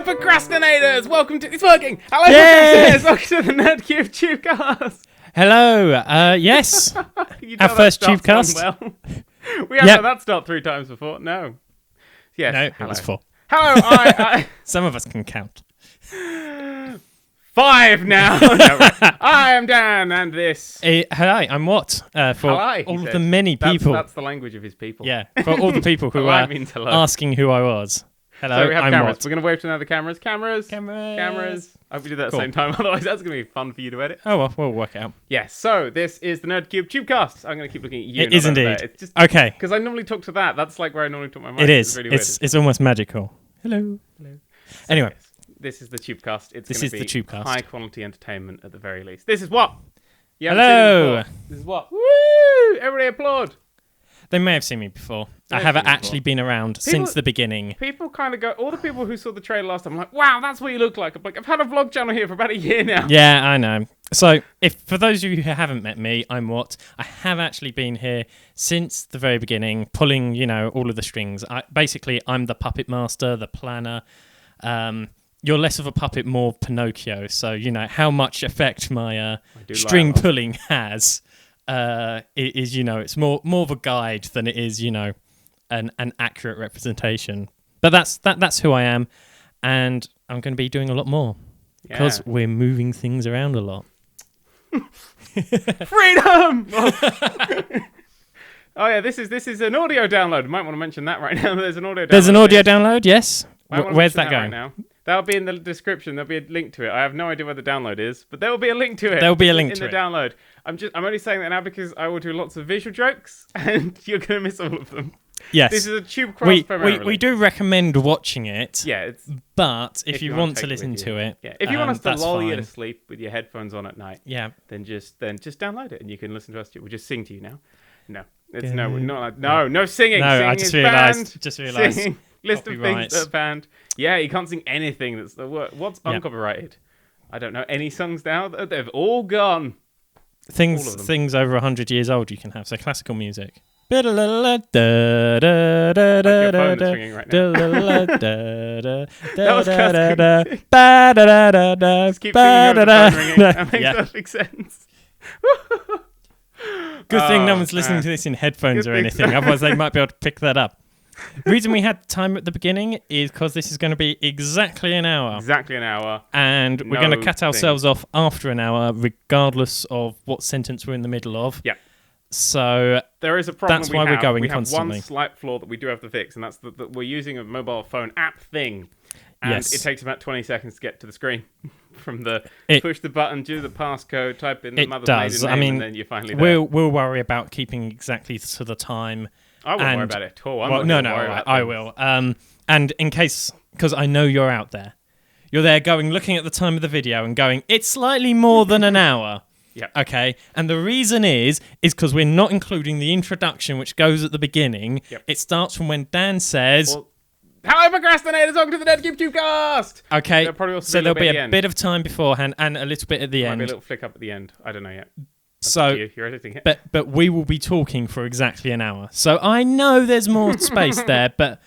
procrastinators! Welcome to... It's working! Hello, procrastinators! Welcome to the Nerd³ TubeCast! Hello, yes. Our first TubeCast. Well. We haven't had that start 3 times before. No. Yes. No, hello. it was 4. Hello, I... Some of us can count. 5 now! No, right. I am Dan, and this... Hi, I'm Watt. For all of the many people... That's the language of his people. Yeah, for all the people who are asking who I was. Hello, so we have I'm cameras. Watt. We're going to wave to another cameras. Cameras. I hope we do that at the same time, otherwise that's going to be fun for you to edit. Oh, well, we'll work it out. Yes, so this is the Nerd³ TubeCast. I'm going to keep looking at you. It is indeed. It's just, okay. Because I normally talk to that. That's like where I normally talk my mic. It is. It's really weird. It's almost magical. Hello. So Anyway. Yes, this is the TubeCast. This is the TubeCast. High quality entertainment at the very least. This is what? Hello. This is what? Woo! Everybody applaud. They may have seen me before. I haven't actually been around since the beginning. People kind of go, all the people who saw the trailer last time, I'm like, wow, that's what you look like. I'm like, I've had a vlog channel here for about a year now. Yeah, I know. So, for those of you who haven't met me, I'm Watt. I have actually been here since the very beginning, pulling, all of the strings. Basically, I'm the puppet master, the planner. You're less of a puppet, more Pinocchio. So, how much effect my string pulling has. It's more of a guide than it is, an accurate representation. But that's who I am, and I'm going to be doing a lot more because we're moving things around a lot. Freedom! Oh yeah, this is an audio download. You might want to mention that right now. There's an audio download. There's an audio download, yes. Where's that going? Right now. That'll be in the description. There'll be a link to it. I have no idea where the download is, but there will be a link to it. There'll be a link to it in the download. I'm only saying that now because I will do lots of visual jokes, and you're gonna miss all of them. Yes. This is a TubeCast primarily. We do recommend watching it. Yeah. But if you want to listen to it, if you want us to lull you to fine. sleep with your headphones on at night, then just download it and you can listen to us. We'll just sing to you now. No, it's no singing. No, singing I just realised. Singing. List of things that are banned. Yeah, you can't sing anything that's the word. What's uncopyrighted? I don't know any songs now. They've all gone. Things over 100 years old you can have. So classical music. Like your phone that's ringing right now. That was classical music. Just keep singing over the phone ringing. That makes perfect sense. Good thing no one's listening to this in headphones or anything. Otherwise, they might be able to pick that up. The reason we had time at the beginning is because this is going to be exactly an hour. Exactly an hour. And we're going to cut ourselves off after an hour, regardless of what sentence we're in the middle of. Yeah. So there is a problem. That's why we're going we constantly. We have one slight flaw that we do have to fix, and that's that we're using a mobile phone app thing. And it takes about 20 seconds to get to the screen. From push the button, do the passcode, type in the mother's maiden name, and then you're finally there. We'll worry about keeping exactly to the time. I won't worry about it at all. I will. And in case, because I know you're out there. You're there looking at the time of the video and going, it's slightly more than an hour. Yeah. Okay. And the reason is because we're not including the introduction, which goes at the beginning. Yep. It starts from when Dan says... Hello, procrastinators! Welcome to the Nerd³ TubeCast! Okay, so there'll be a bit of time beforehand and a little bit at the end. Might be a little flick up at the end. I don't know yet. You're editing it. But we will be talking for exactly an hour. So I know there's more space there, but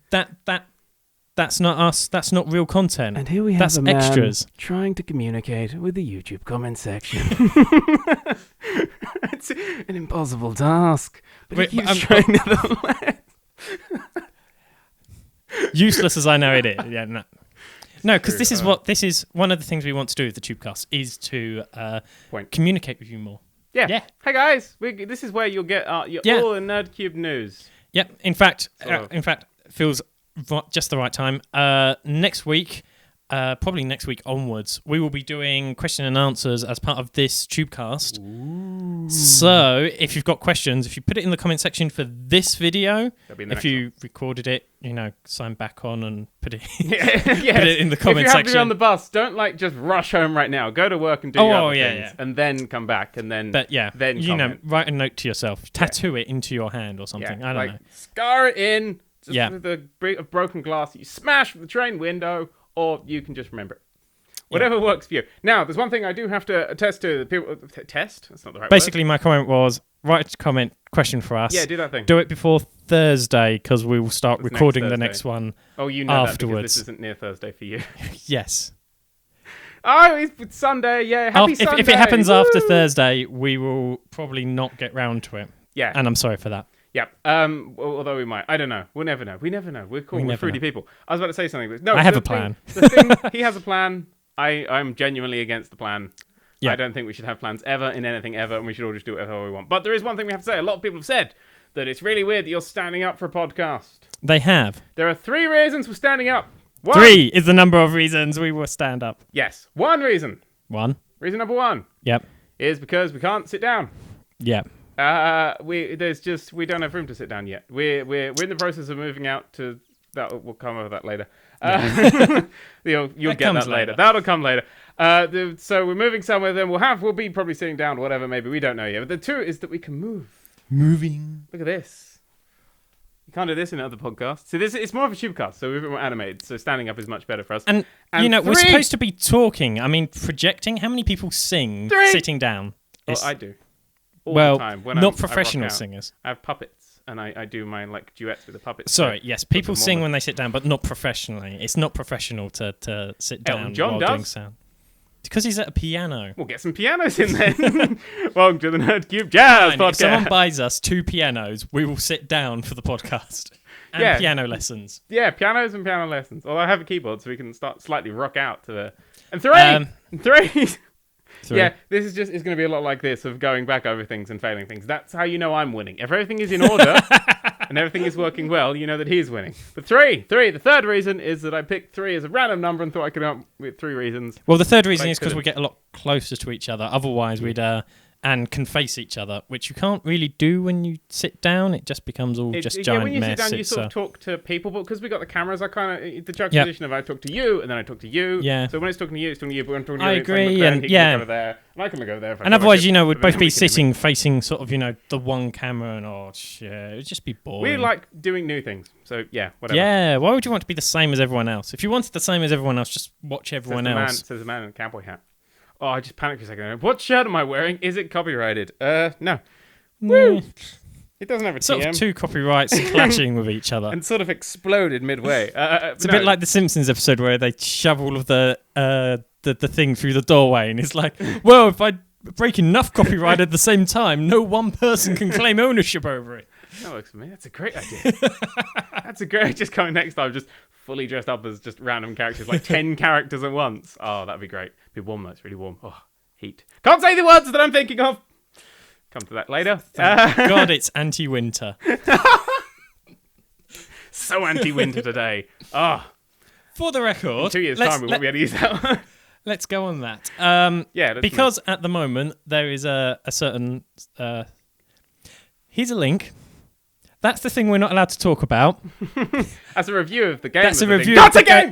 that's not us. That's not real content. And here we have that's extras. Trying to communicate with the YouTube comment section. It's an impossible task, but he keeps trying nevertheless. Useless as I know it is. Yeah, no, because this is one of the things we want to do with the TubeCast is to communicate with you more. Yeah. Hey guys, this is where you'll get all the Nerd³ news. Yep. In fact, feels just the right time. Next week. Probably next week onwards, we will be doing question and answers as part of this TubeCast. Ooh. So, if you've got questions, if you put it in the comment section for this video, if you recorded it, sign back on and put it, put it in the comment section. If you have to be on the bus, don't just rush home right now. Go to work and do your other things, and then come back and then. But then comment. Write a note to yourself, tattoo it into your hand or something. I don't know. Scar it in. With a broken glass, you smash the train window. Or you can just remember it. Whatever works for you. Now, there's one thing I do have to attest to. Test? That's not the right word. Basically, my comment was, write a comment, question for us. Yeah, do that thing. Do it before Thursday because we will start It's recording the next one. Oh, you know afterwards. that because this isn't near Thursday for you. Yes. Oh, it's Sunday. Yeah, happy Sunday. If it happens after Thursday, we will probably not get round to it. Yeah. And I'm sorry for that. Yeah. Although we might. I don't know. We'll never know. We never know. We're cool. We're fruity people. I was about to say something, but no. I have a plan. He has a plan. I'm genuinely against the plan. Yeah. I don't think we should have plans ever in anything ever, and we should all just do whatever we want. But there is one thing we have to say. A lot of people have said that it's really weird that you're standing up for a podcast. They have. There are 3 reasons for standing up. 1. 3 is the number of reasons we will stand up. Yes. 1 reason. 1. Reason number 1. Yep. Is because we can't sit down. Yep. We don't have room to sit down yet. We're in the process of moving out to that. We'll come over that later. You'll get that later. That'll come later. So we're moving somewhere. Then we'll be probably sitting down, whatever. Maybe we don't know yet. But the 2 is that we can move. Moving. Look at this. You can't do this in other podcasts. So it's more of a TubeCast, so we're a bit more animated. So standing up is much better for us. And you know, 3, we're supposed to be talking. I mean, projecting. How many people sing 3. sitting down? Well, I do. All the time. When not professional I singers. I have puppets, and I do my duets with the puppets. Sorry, yes, people sing when they sit down, but not professionally. It's not professional to sit down while doing sound. Because he's at a piano. We'll get some pianos in then. Welcome to the Nerd³ Jazz Podcast. If someone buys us 2 pianos, we will sit down for the podcast. And piano lessons. Yeah, pianos and piano lessons. Although I have a keyboard, so we can start slightly rock out to the... And 3! Yeah, this is it's going to be a lot like this of going back over things and failing things. That's how you know I'm winning. If everything is in order and everything is working well, you know that he's winning. But 3. The third reason is that I picked 3 as a random number and thought I could come up with 3 reasons. Well, the third reason is because we get a lot closer to each other. Otherwise, we'd and can face each other, which you can't really do when you sit down. It just becomes all just giant mess. When you sit down, you sort of talk to people, but because we got the cameras, I kind of the juxtaposition of I talk to you and then I talk to you. Yeah. So when it's talking to you, but when I'm talking to you, I agree. And he can look over there, and I can look over there. And otherwise, we'd both be sitting facing sort of, the one camera, and it would just be boring. We like doing new things, so yeah, whatever. Yeah. Why would you want to be the same as everyone else? If you wanted the same as everyone else, just watch everyone else. Says the man in a cowboy hat. Oh, I just panicked for a second. What shirt am I wearing? Is it copyrighted? No. Woo! It doesn't have a TM. Sort of 2 copyrights clashing with each other. And sort of exploded midway. It's a bit like the Simpsons episode where they shove all of the thing through the doorway, and it's like, well, if I break enough copyright at the same time, no one person can claim ownership over it. That works for me. That's a great idea. Just coming next time, just fully dressed up as just random characters, like 10 characters at once. Oh, that'd be great. Be warm though. It's really warm. Oh, heat. Can't say the words that I'm thinking of. Come to that later. God, it's anti-winter. So anti-winter today. Oh. For the record, in 2 years' time, we won't be able to use that one. Let's go on that. Because at the moment there is a certain. Here's a link. That's the thing we're not allowed to talk about. That's a review of the game. That's a review. That's a game.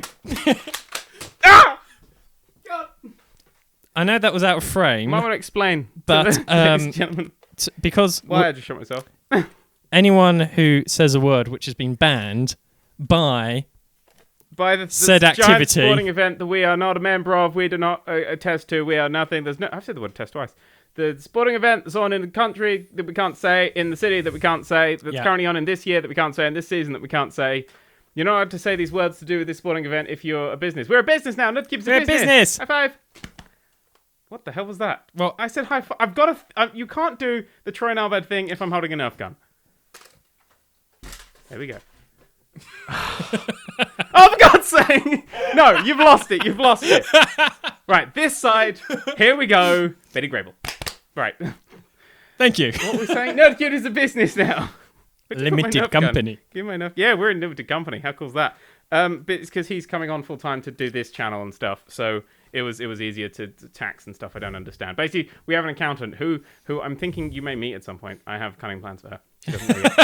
Ah! God. I know that was out of frame. I want to explain, but ladies and gentlemen, because why I just shot myself. Anyone who says a word which has been banned by the said activity, giant sporting event that we are not a member of, we do not attest to, we are nothing. I've said the word test twice. The sporting event that's on in the country that we can't say, in the city that we can't say, that's currently on in this year that we can't say, in this season that we can't say. You're not allowed to say these words to do with this sporting event if you're a business. We're a business now. Nerd3's a business. High five. What the hell was that? Well, I said high five. I've got you can't do the Troy and Albert thing if I'm holding a Nerf gun. There we go. Oh, for God's sake! No, you've lost it. You've lost it. Right, this side. Here we go. Betty Grable. Right. Thank you. What we're saying? Nerd3 is a business now. Limited company. Give my Nerf. Yeah, we're in limited company. How cool is that? But it's because he's coming on full time to do this channel and stuff. So it was easier to tax and stuff I don't understand. Basically, we have an accountant who I'm thinking you may meet at some point. I have cunning plans for her. She doesn't know yet.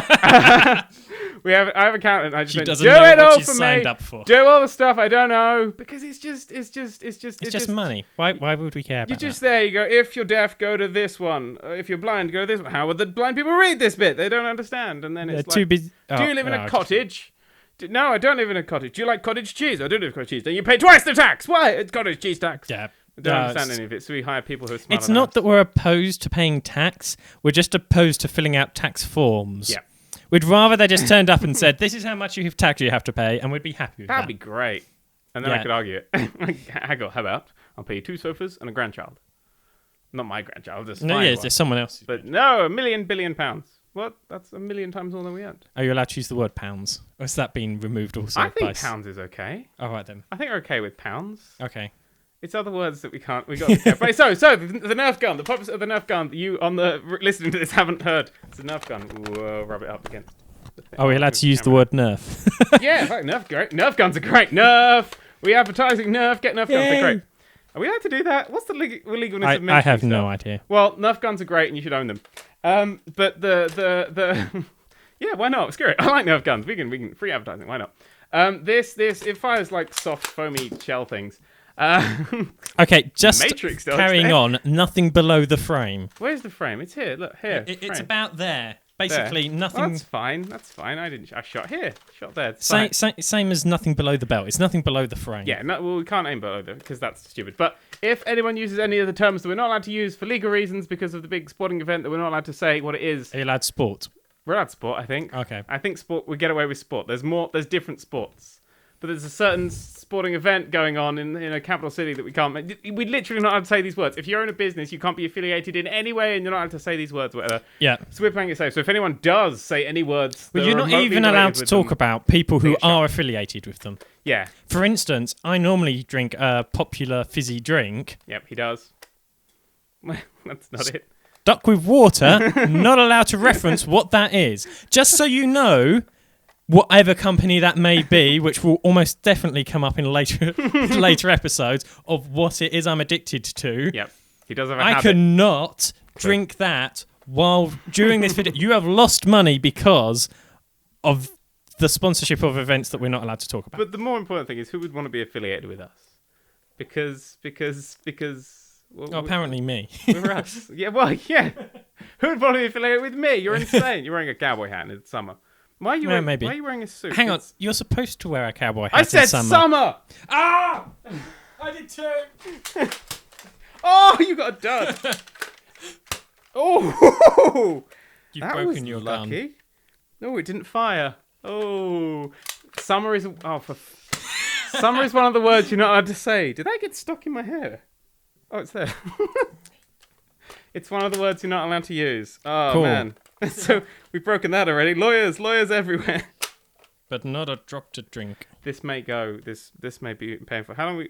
I have an accountant. I just went, doesn't know what she's signed up for. Do all the stuff I don't know because it's just money. Why would we care about that? You just that? there you go. If you're deaf, go to this one. If you're blind, go to this one. How would the blind people read this bit? They don't understand. And then it's like, too busy. Do you live in a cottage? No, I don't live in a cottage. Do you like cottage cheese? I do live in cottage cheese. Then you pay twice the tax. Why? It's cottage cheese tax. Yeah. I don't understand any of it, so we hire people who are smart. It's not that we're opposed to paying tax. We're just opposed to filling out tax forms. Yeah. We'd rather they just turned up and said, this is how much tax you have to pay, and we'd be happy with that. That'd be great. And then I could argue it. Haggle, how about I'll pay you 2 sofas and a grandchild. Not my grandchild, just there's someone else. But no, £1 billion. What? That's 1,000,000 times more than we earned. Are you allowed to use the word pounds? Or has that been removed also? I think pounds is okay. All right, then. I think we're okay with pounds. Okay. It's other words that we got to be careful. So the Nerf gun, the purpose of the Nerf gun that you listening to this haven't heard. It's a Nerf gun. Whoa, rub it up against the thing. Are we allowed to use the word Nerf? Yeah, right, Nerf, great. Nerf guns are great. Nerf. We advertising Nerf. Get Nerf guns. They're great. Are we allowed to do that? What's the legalness of military I have stuff? no idea. Well, Nerf guns are great and you should own them. But the yeah, why not? Screw it. I like Nerf guns. We can free advertising. Why not? This it fires like soft foamy shell things. Okay, just Matrix carrying on. Nothing below the frame. Where's the frame? It's here. Look here. It's about there. Basically, there. nothing. Well, that's fine. That's fine. I shot here. Shot there. Same as nothing below the belt. It's nothing below the frame. Yeah. No, well, we can't aim below there because that's stupid. But if anyone uses any of the terms that we're not allowed to use for legal reasons because of the big sporting event that we're not allowed to say what it is, Are you allowed sport? we're allowed sport. I think. Okay. I think sport. We get away with sport. There's different sports. But there's a certain sporting event going on in a capital city that we can't make. We literally not allowed to say these words. If you own a business, you can't be affiliated in any way and you're not allowed to say these words, whatever. Yeah. So we're playing it safe. So if anyone does say any words... Well, you're not even allowed to talk about people who are affiliated with them. Yeah. For instance, I normally drink a popular fizzy drink. Yep, he does. That's not it. Duck with water, not allowed to reference what that is. Just so you know... Whatever company that may be, which will almost definitely come up in later episodes of what it is I'm addicted to. Yep, he does have a habit. I cannot drink that while during this video. You have lost money because of the sponsorship of events that we're not allowed to talk about. But the more important thing is who would want to be affiliated with us? Because. Well, apparently me. We're us. Yeah, well, yeah. Who would want to be affiliated with me? You're insane. You're wearing a cowboy hat in summer. Why are you wearing a suit? Hang on, you're supposed to wear a cowboy hat I said in summer. Summer! Ah! I did too! Oh, you got a dud! Oh! You've broken your lucky. gun. No, it didn't fire. Oh. Summer is... Summer is one of the words you're not allowed to say. Did that get stuck in my hair? Oh, it's there. It's one of the words you're not allowed to use. Oh, cool. Man. So we've broken that already. Lawyers everywhere. But not a drop to drink. This may go. This may be painful. How long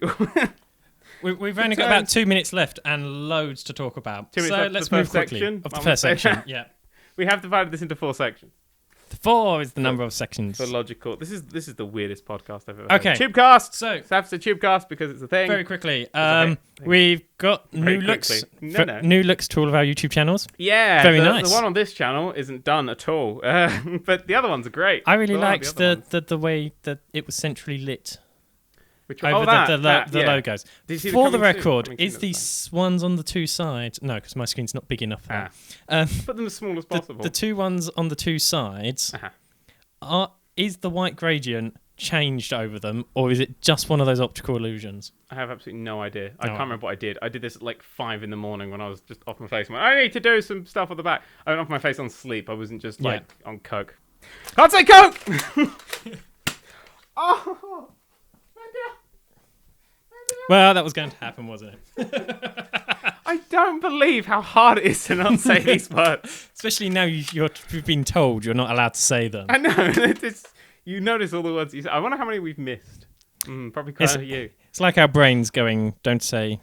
We've only got about 2 minutes left and loads to talk about. 2 minutes so left let's the move first quickly. section. Of the first section, yeah. We have divided this into 4 sections. 4 is the number of sections. For logical. This is the weirdest podcast I've ever heard. Okay. TubeCast. So have to TubeCast because it's a thing. Very quickly. We've got new looks. New looks to all of our YouTube channels. Yeah. Very nice. The one on this channel isn't done at all. But the other ones are great. I really liked the way that it was centrally lit. Over the logos. For the record, is these time? Ones on the 2 sides? No, because my screen's not big enough for that. Put them as small as possible. The 2 ones on the 2 sides, is the white gradient changed over them, or is it just one of those optical illusions? I have absolutely no idea. I can't remember what I did. I did this at like 5 a.m. when I was just off my face. I need to do some stuff on the back. I went off my face on sleep. I wasn't just like on coke. Can't say coke! Oh! Well, that was going to happen, wasn't it? I don't believe how hard it is to not say these words. Especially now you've been told you're not allowed to say them. I know. You notice all the words you say. I wonder how many we've missed. Probably quite a few. It's like our brains going, don't say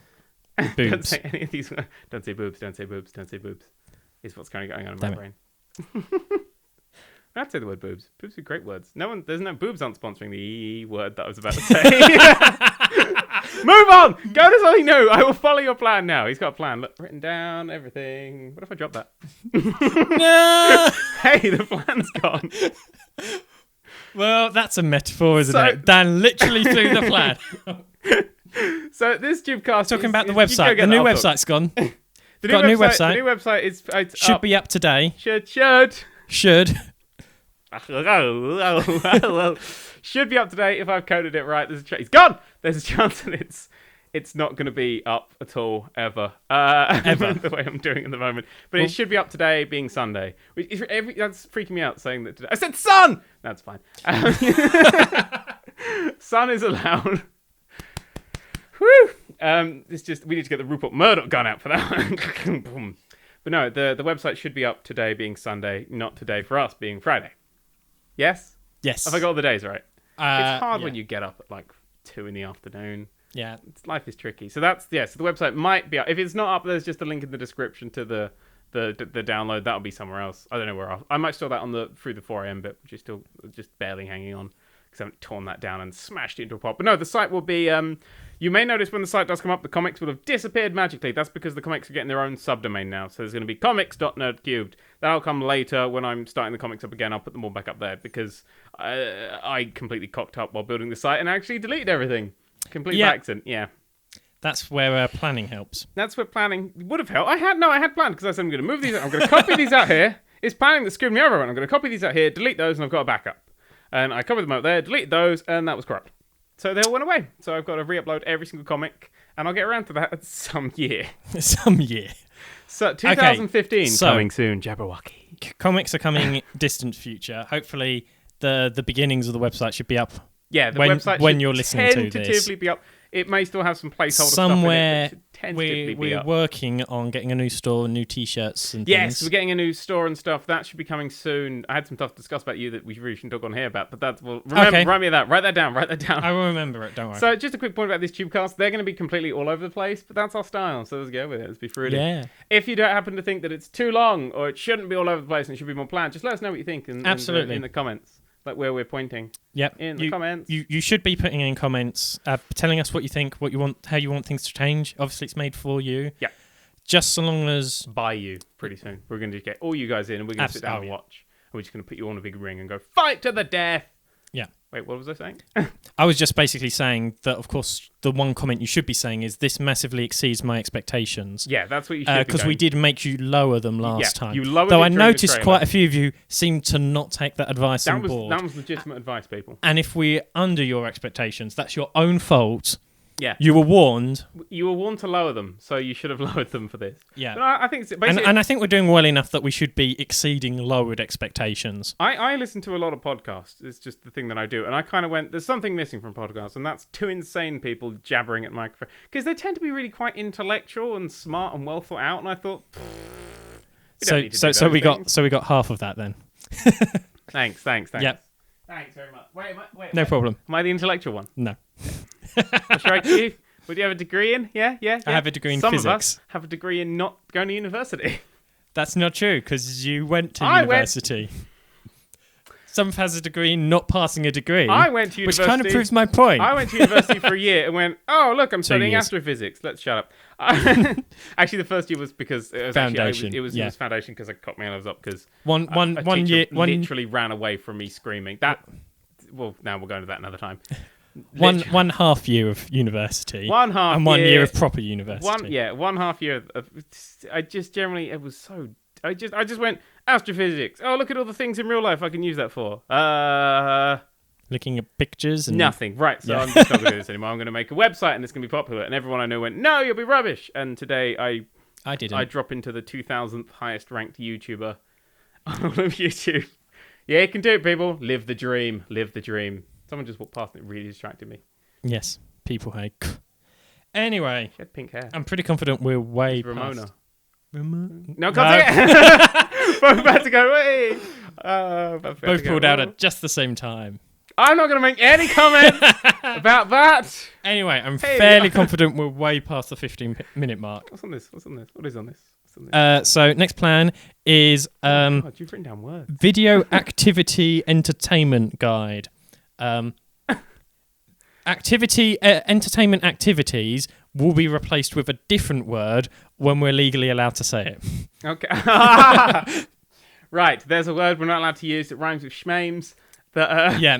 boobs. Don't say any of these words. Don't say boobs, don't say boobs, don't say boobs. Is what's currently going on in my brain. I'd say the word boobs. Boobs are great words. There's no boobs aren't sponsoring the word that I was about to say. Move on! Go to something new. I will follow your plan now. He's got a plan. Look, written down, everything. What if I drop that? No! Hey, the plan's gone. Well, that's a metaphor, isn't it? Dan literally threw the plan. So this TubeCast... Talking about the website. The new website's gone. The new website. The new website is should be up today. Should. Should be up to date if I've coded it right. It's gone. There's a chance that it's not going to be up at all ever. Ever. The way I'm doing it at the moment. But it should be up today, being Sunday. That's freaking me out saying that today. I said sun! That's fine. Sun is allowed. Whew! We need to get the Rupert Murdoch gun out for that one. But no, the website should be up today, being Sunday, not today for us, being Friday. Yes? Yes. Have I got all the days right? It's hard when yeah. you get up at like 2 p.m. Yeah. Life is tricky. So so the website might be up. If it's not up, there's just a link in the description to the download. That'll be somewhere else. I don't know where else. I might store that through the 4 a.m. bit, which is still just barely hanging on because I haven't torn that down and smashed it into a pot. But no, the site will be. You may notice when the site does come up, the comics will have disappeared magically. That's because the comics are getting their own subdomain now. So there's going to be comics.nerd3. That'll come later when I'm starting the comics up again. I'll put them all back up there because I completely cocked up while building the site and actually deleted everything. Complete accident, yeah. That's where planning helps. That's where planning would have helped. I had planned because I said I'm going to move these. I'm going to copy these out here. It's planning that screwed me over. I'm going to copy these out here, delete those, and I've got a backup. And I copied them out there, deleted those, and that was corrupt. So they all went away. So I've got to re-upload every single comic, and I'll get around to that some year. Some year. So 2015 coming soon, Jabberwocky. Comics are coming distant future. Hopefully the beginnings of the website should be up. Yeah, the when, website when should you're listening to this. tentatively be up. It may still have some placeholder somewhere stuff in it. we're working on getting a new store, new t-shirts and yes, things. we're getting a new store and stuff. That should be coming soon. I had some stuff to discuss about you that we really shouldn't talk on here about, but that's remind me of that. Write that down. I will remember it. Don't worry. So just a quick point about this TubeCast. They're going to be completely all over the place, but that's our style. So let's go with it. Let's be fruity. Yeah. If you don't happen to think that it's too long or it shouldn't be all over the place and it should be more planned, just let us know what you think Absolutely. in the comments. Like where we're pointing. Yep. In the comments. You should be putting in comments, telling us what you think, what you want, how you want things to change. Obviously, it's made for you. Yeah. Just so long as by you, pretty soon. We're going to get all you guys in, and we're going to sit down and watch. And we're just going to put you on a big ring and go fight to the death. Yeah. Wait, what was I saying? I was just basically saying that, of course, the one comment you should be saying is this massively exceeds my expectations. Yeah, that's what you should be because we did make you lower them last time. You lowered Though it I during noticed the quite a few of you seemed to not take that advice on board. That was legitimate advice, people. And if we're under your expectations, that's your own fault. Yeah. You were warned. You were warned to lower them, so you should have lowered them for this. Yeah. But I think it's basically... And I think we're doing well enough that we should be exceeding lowered expectations. I listen to a lot of podcasts. It's just the thing that I do. And I kind of went, there's something missing from podcasts, and that's two insane people jabbering at microphone. Because they tend to be really quite intellectual and smart and well thought out, and I thought... So we got half of that then. Thanks. Yep. Thanks very much. Wait. No problem. Am I the intellectual one? No. What's right to you? What do you have a degree in? Yeah. I have a degree in physics. Some of us have a degree in not going to university. That's not true, because you went to university. Some has a degree in not passing a degree. I went to university. Which kind of proves my point. I went to university for a year and went, oh, look, I'm studying astrophysics. Let's shut up. Actually, the first year was because it was foundation. It was foundation because I cut my nose up because one year literally ran away from me screaming. Well, now we'll go into that another time. One half year of university. 1 year of proper university. 1.5 year of I just generally it was so I just went astrophysics. Oh, look at all the things in real life I can use that for. Looking at pictures and nothing. Right, so I'm just not gonna do this anymore. I'm gonna make a website and it's gonna be popular. And everyone I know went, no, you'll be rubbish. And today I didn't. I drop into the 2000th highest ranked YouTuber on all of YouTube. Yeah, you can do it, people. Live the dream. Live the dream. Someone just walked past and it really distracted me. Yes, people hate. Anyway, she had pink hair. I'm pretty confident we're way Ramona. past. Ramona? No, can't say it. Both about to go away. Both pulled out at just the same time. I'm not going to make any comments about that. Anyway, I'm fairly confident we're way past the 15-minute mark. What's on this? What is on this? So next plan is God, you've written down words. Video Activity Entertainment Guide. Entertainment activities will be replaced with a different word when we're legally allowed to say it. Okay. Right, there's a word we're not allowed to use that rhymes with schmames. Yeah.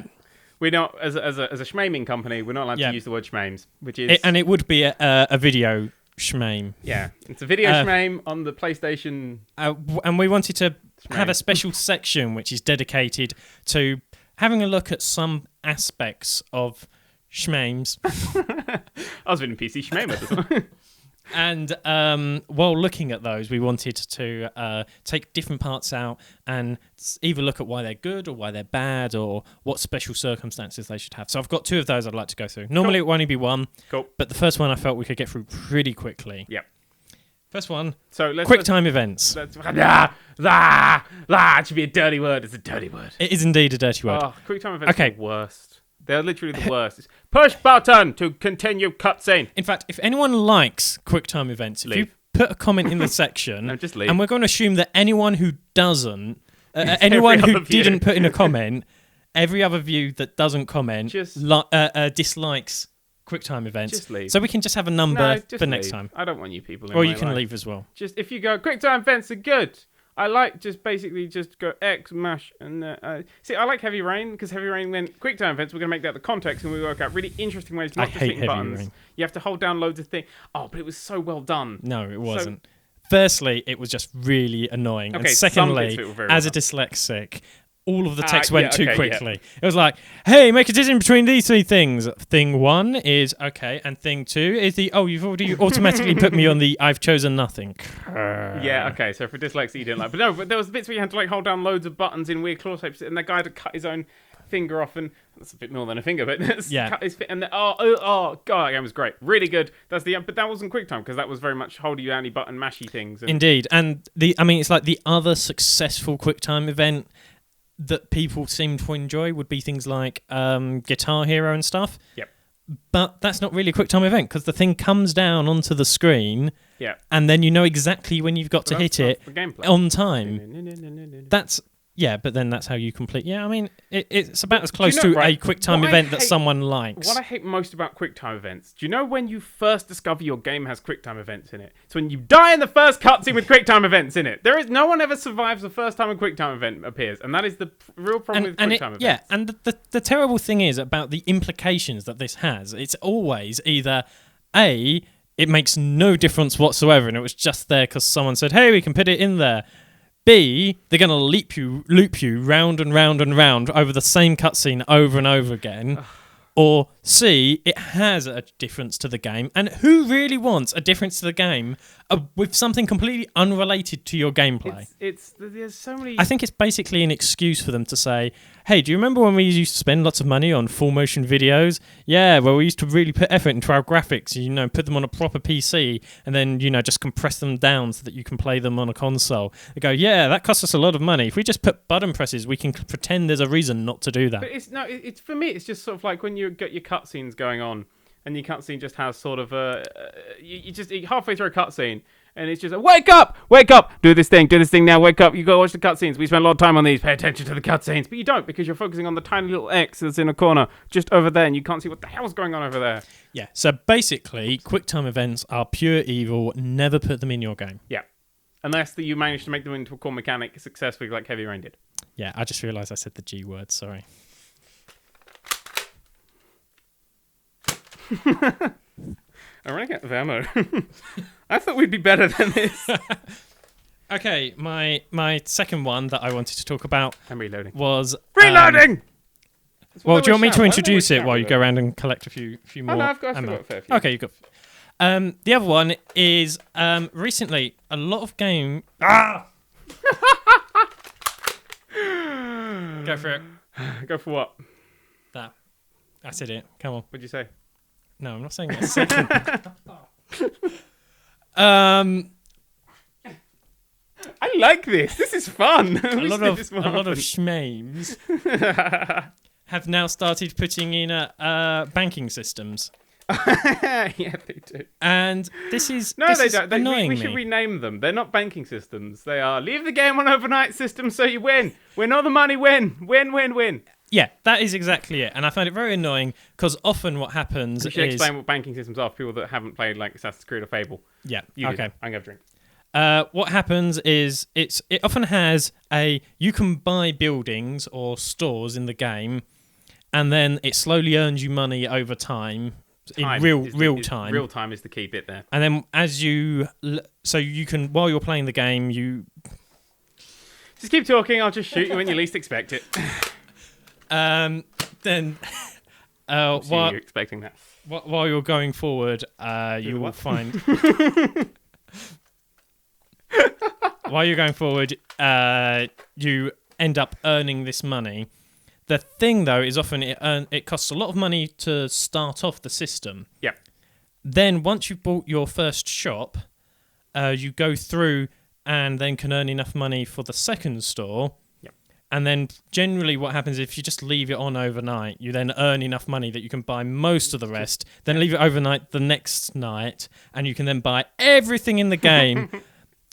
We're not, as a schmaming company, we're not allowed to use the word schmames, which is... and it would be a video schmame. Yeah, it's a video schmame on the PlayStation. And we wanted to have a special section which is dedicated to having a look at some aspects of Schmames. I was reading PC Schmamer. And while looking at those, we wanted to take different parts out and either look at why they're good or why they're bad or what special circumstances they should have. So I've got 2 of those I'd like to go through. Normally it will only be 1, but the first one I felt we could get through pretty quickly. Yep. First one, so QuickTime events. It should be a dirty word. It's a dirty word. It is indeed a dirty word. Oh, QuickTime events are the worst. They're literally the worst. It's push button to continue cutscene. In fact, if anyone likes QuickTime events, if you put a comment in the section, no, just leave. And we're going to assume that anyone who doesn't, anyone who didn't put in a comment, every other view that doesn't comment dislikes QuickTime events. Just leave. So we can just have a number for next time. I don't want you people in Or my you can life. leave as well. Just if you go, QuickTime events are good. I like just go X, mash, and see, I like Heavy Rain because Heavy Rain went QuickTime events. We're going to make that the context and we work out really interesting ways not to hit buttons. Rain. You have to hold down loads of things. Oh, but it was so well done. No, it wasn't. Firstly, it was just really annoying. Okay, and secondly, as a dyslexic, all of the text went too quickly. Yeah. It was like, hey, make a decision between these 3 things. Thing 1 is okay, and thing 2 is you've already automatically put me on the I've chosen nothing. Yeah, okay, so for dyslexia you didn't like. But there was bits where you had to hold down loads of buttons in weird claw shapes, and the guy had to cut his own finger off, and that's a bit more than a finger, but cut his and god, that game was great. Really good. But that wasn't QuickTime because that was very much hold you down button mashy things. Indeed. And it's like the other successful QuickTime event that people seem to enjoy would be things like Guitar Hero and stuff. Yep. But that's not really a QuickTime event because the thing comes down onto the screen and then you know exactly when you've got to hit it on time. But then that's how you complete. Yeah, I mean, it's about as close to a QuickTime event that someone likes. What I hate most about QuickTime events, do you know when you first discover your game has QuickTime events in it? It's when you die in the first cutscene with QuickTime events in it. No one ever survives the first time a QuickTime event appears, and that is the real problem with QuickTime events. Yeah, and the terrible thing is about the implications that this has. It's always either A, it makes no difference whatsoever, and it was just there because someone said, hey, we can put it in there. B, they're going to loop you round and round and round over the same cutscene over and over again. Or C, it has a difference to the game. And who really wants a difference to the game with something completely unrelated to your gameplay? There's so many... I think it's basically an excuse for them to say, hey, do you remember when we used to spend lots of money on full motion videos? Yeah, well, we used to really put effort into our graphics, put them on a proper PC and then, just compress them down so that you can play them on a console. They go, yeah, that costs us a lot of money. If we just put button presses, we can pretend there's a reason not to do that. But for me, it's just sort of like when you get your cutscenes going on and your cutscene just has sort of you halfway through a cutscene and it's just wake up, do this thing now, wake up, you go watch the cutscenes, we spend a lot of time on these, pay attention to the cutscenes, but you don't because you're focusing on the tiny little X that's in a corner just over there and you can't see what the hell's going on over there. Yeah, so basically QuickTime events are pure evil. Never put them in your game. Yeah, unless you manage to make them into a core mechanic successfully like Heavy Rain did. Yeah, I just realised I said the G word, sorry. I'm running out of ammo. I thought we'd be better than this. Okay, my second one that I wanted to talk about was... Reloading! Well, do you want me to introduce it while you go around and collect a few more no, I've got a fair few. Okay, you've got... the other one is recently a lot of game... Go for it. Go for what? That. I said it. Come on. What'd you say? No, I'm not saying that second. I like this. This is fun. a lot of schmames have now started putting in banking systems. Yeah, they do. And this is annoying we should rename them. They're not banking systems. They are leave the game on overnight systems so you win. Win all the money, win. Win, win, win. Yeah, that is exactly it. And I find it very annoying because often what happens is... You should explain what banking systems are for people that haven't played like Assassin's Creed or Fable. Yeah, okay. I'm going to have a drink. What happens is it often has you can buy buildings or stores in the game and then it slowly earns you money over time. In real time. Real time is the key bit there. And then so you can, while you're playing the game, you... Just keep talking, I'll just shoot you when you least expect it. Then You're expecting that. While you're going forward, you will find. While you're going forward, you end up earning this money. The thing, though, is often it costs a lot of money to start off the system. Yeah. Then once you've bought your first shop, you go through and then can earn enough money for the second store. Yep. And then generally what happens if you just leave it on overnight, you then earn enough money that you can buy most of the rest, then leave it overnight the next night, and you can then buy everything in the game.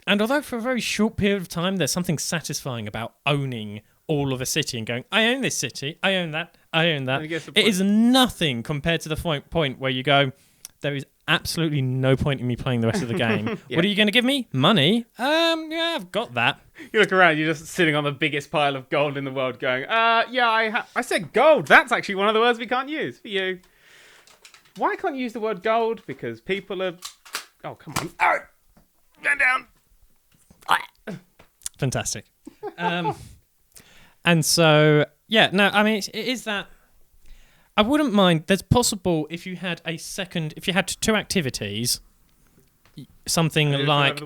And although for a very short period of time, there's something satisfying about owning all of a city and going, I own this city, I own that, I own that. It is nothing compared to the point where you go, there is absolutely no point in me playing the rest of the game. Yeah. What are you going to give me? Money? Yeah, I've got that. You look around, you're just sitting on the biggest pile of gold in the world going, I said gold. That's actually one of the words we can't use for you. Why can't you use the word gold? Because people are... Oh, come on. Oh, stand down. Fantastic. And so, yeah, no, I mean, it is that... I wouldn't mind. There's possible if you had two activities, something like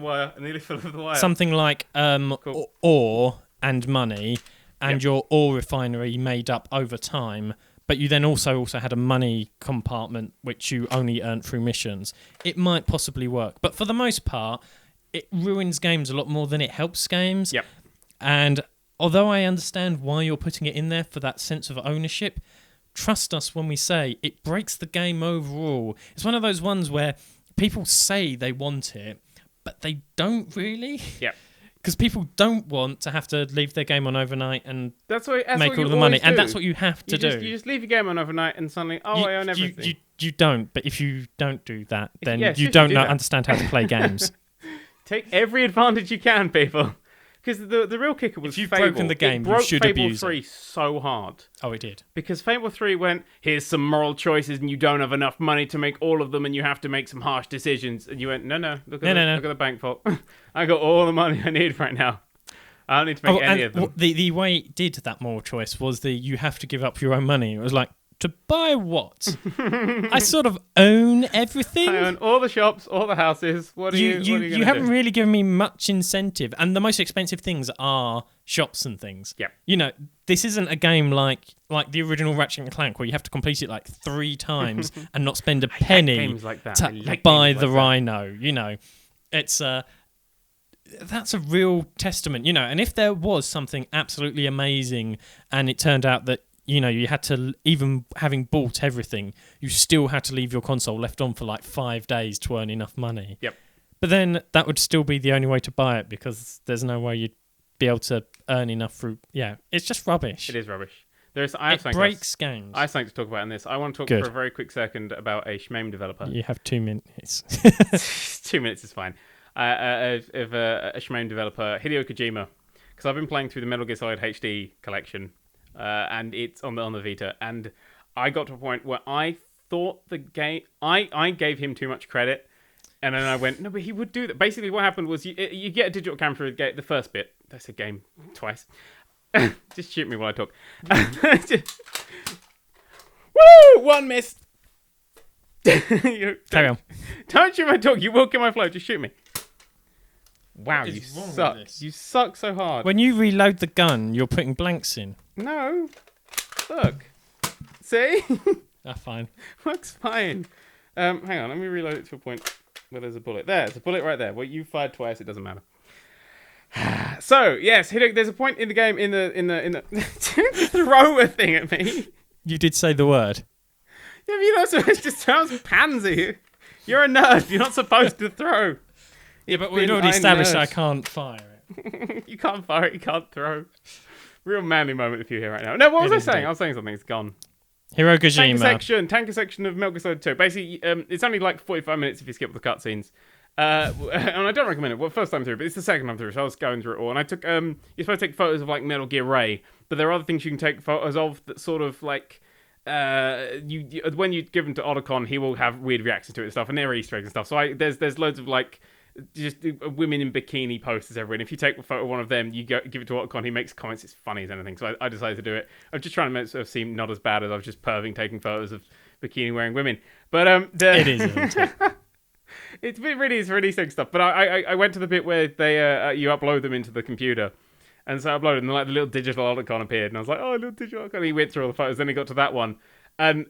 Cool. ore and money, and your ore refinery made up over time. But you then also had a money compartment which you only earned through missions. It might possibly work, but for the most part, it ruins games a lot more than it helps games. Yep. And although I understand why you're putting it in there for that sense of ownership. Trust us when we say it breaks the game overall. It's one of those ones where people say they want it, but they don't really. Yeah. Because people don't want to have to leave their game on overnight and make all the money. Do. And that's what you have to do. You just leave your game on overnight and suddenly, I own everything. You don't, but if you don't do that, then you don't understand how to play games. Take every advantage you can, people. Because the real kicker was if you've Fable. Broken the game, it broke you should Fable abuse 3 it. so hard. Oh, it did. Because Fable 3 went, here's some moral choices and you don't have enough money to make all of them and you have to make some harsh decisions. And you went, no, look at the bank vault. I got all the money I need right now. I don't need to make any of them. The way it did that moral choice was you have to give up your own money. It was like, to buy what? I sort of own everything. I own all the shops, all the houses. What are you You haven't really given me much incentive. And the most expensive things are shops and things. Yeah. You know, this isn't a game like the original Ratchet and Clank where you have to complete it like 3 times and not spend a penny to buy the rhino. You know, it's that's a real testament, you know. And if there was something absolutely amazing and it turned out that you know, you had to, even having bought everything, you still had to leave your console left on for like 5 days to earn enough money. Yep. But then that would still be the only way to buy it because there's no way you'd be able to earn enough through... Yeah, it's just rubbish. It is rubbish. It breaks games. I have something to talk about in this. I want to talk for a very quick second about a Shmame developer. You have 2 minutes. 2 minutes is fine. A Shmame developer, Hideo Kojima. Because I've been playing through the Metal Gear Solid HD collection. And it's on the Vita, and I got to a point where I thought the game... I gave him too much credit, and then I went, no, but he would do that. Basically, what happened was you get a digital camera, the first bit. That's a game twice. Just shoot me while I talk. Woo! 1 miss! Carry on. Don't shoot my talk, you will kill my flow, just shoot me. Wow, you suck. You suck so hard. When you reload the gun, you're putting blanks in. No. Look. See? Fine. Works fine. Hang on, let me reload it to a point where there's a bullet. There's a bullet right there. Well, you fired twice, it doesn't matter. So, yes, there's a point in the game in the throw a thing at me. You did say the word. Yeah, but you're not supposed to sound pansy. You're a nerd. You're not supposed to throw. Yeah, but we've already established I can't fire it. You can't fire it, you can't throw. Real manly moment if you hear right now. No, what was I saying? I was saying something, it's gone. Hiro Kojima. Tanker section of Metal Gear Solid 2. Basically, it's only like 45 minutes if you skip the cutscenes. And I don't recommend it. Well, first time through, but it's the second time through, so I was going through it all. And I took, you're supposed to take photos of like Metal Gear Ray, but there are other things you can take photos of that sort of like, when you give them to Otacon, he will have weird reactions to it and stuff, and they're Easter eggs and stuff. So there's loads of like, just women in bikini posters everywhere. And if you take a photo of one of them, you give it to Otacon, he makes comments, it's funny as anything. So I decided to do it. I'm just trying to make it seem not as bad as I was just perving taking photos of bikini wearing women. But it is. It's really sick stuff. But I went to the bit where they you upload them into the computer. And so I uploaded, and like the little digital Otacon appeared, and I was like, "Oh, little digital Otacon." He went through all the photos, then he got to that one, and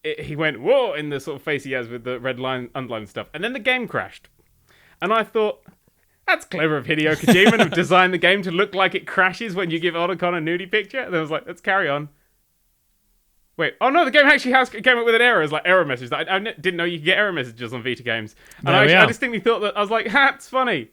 he went, "Whoa!" in the sort of face he has with the red line, underlined stuff, and then the game crashed, and I thought, "That's clever of Hideo Kojima to design the game to look like it crashes when you give Otacon a nudie picture." And I was like, "Let's carry on." Wait, oh no, the game actually came up with an error. It's like error message. I didn't know you could get error messages on Vita games, and I distinctly thought that I was like, "That's funny."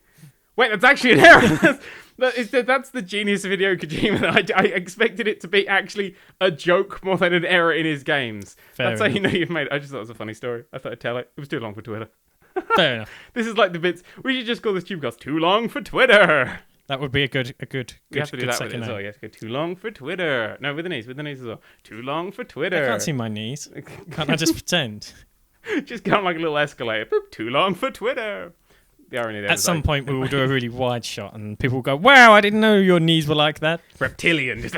Wait, that's actually an error. That's the genius of Hideo Kojima. I expected it to be actually a joke more than an error in his games. That's how you know you've made it. I just thought it was a funny story. I thought I'd tell it. It was too long for Twitter. Fair enough. This is like the bits. We should just call this TubeCast Too Long for Twitter. That would be a good. You have to do that with it as well. You have to go Too Long for Twitter. No, with the knees as well. Too Long for Twitter. I can't see my knees. Can't I just pretend? Just go on like a little escalator. Boop, Too Long for Twitter. The irony there. At some point, we will do a really wide shot, and people will go, "Wow, I didn't know your knees were like that." Reptilian, just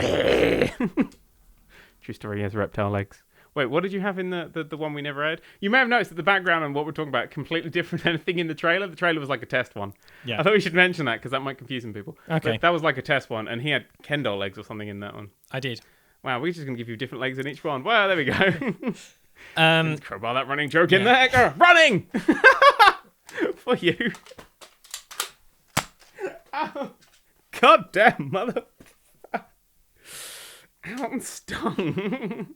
true story. He has reptile legs. Wait, what did you have in the one we never had? You may have noticed that the background and what we're talking about completely different than anything in the trailer. The trailer was like a test one. Yeah. I thought we should mention that because that might confuse some people. Okay. But that was like a test one, and he had Ken doll legs or something in that one. I did. Wow, we're just gonna give you different legs in each one. Well, there we go. Crowbar that running joke in there. Running for you. Oh, God damn, mother. Ow, I'm stung.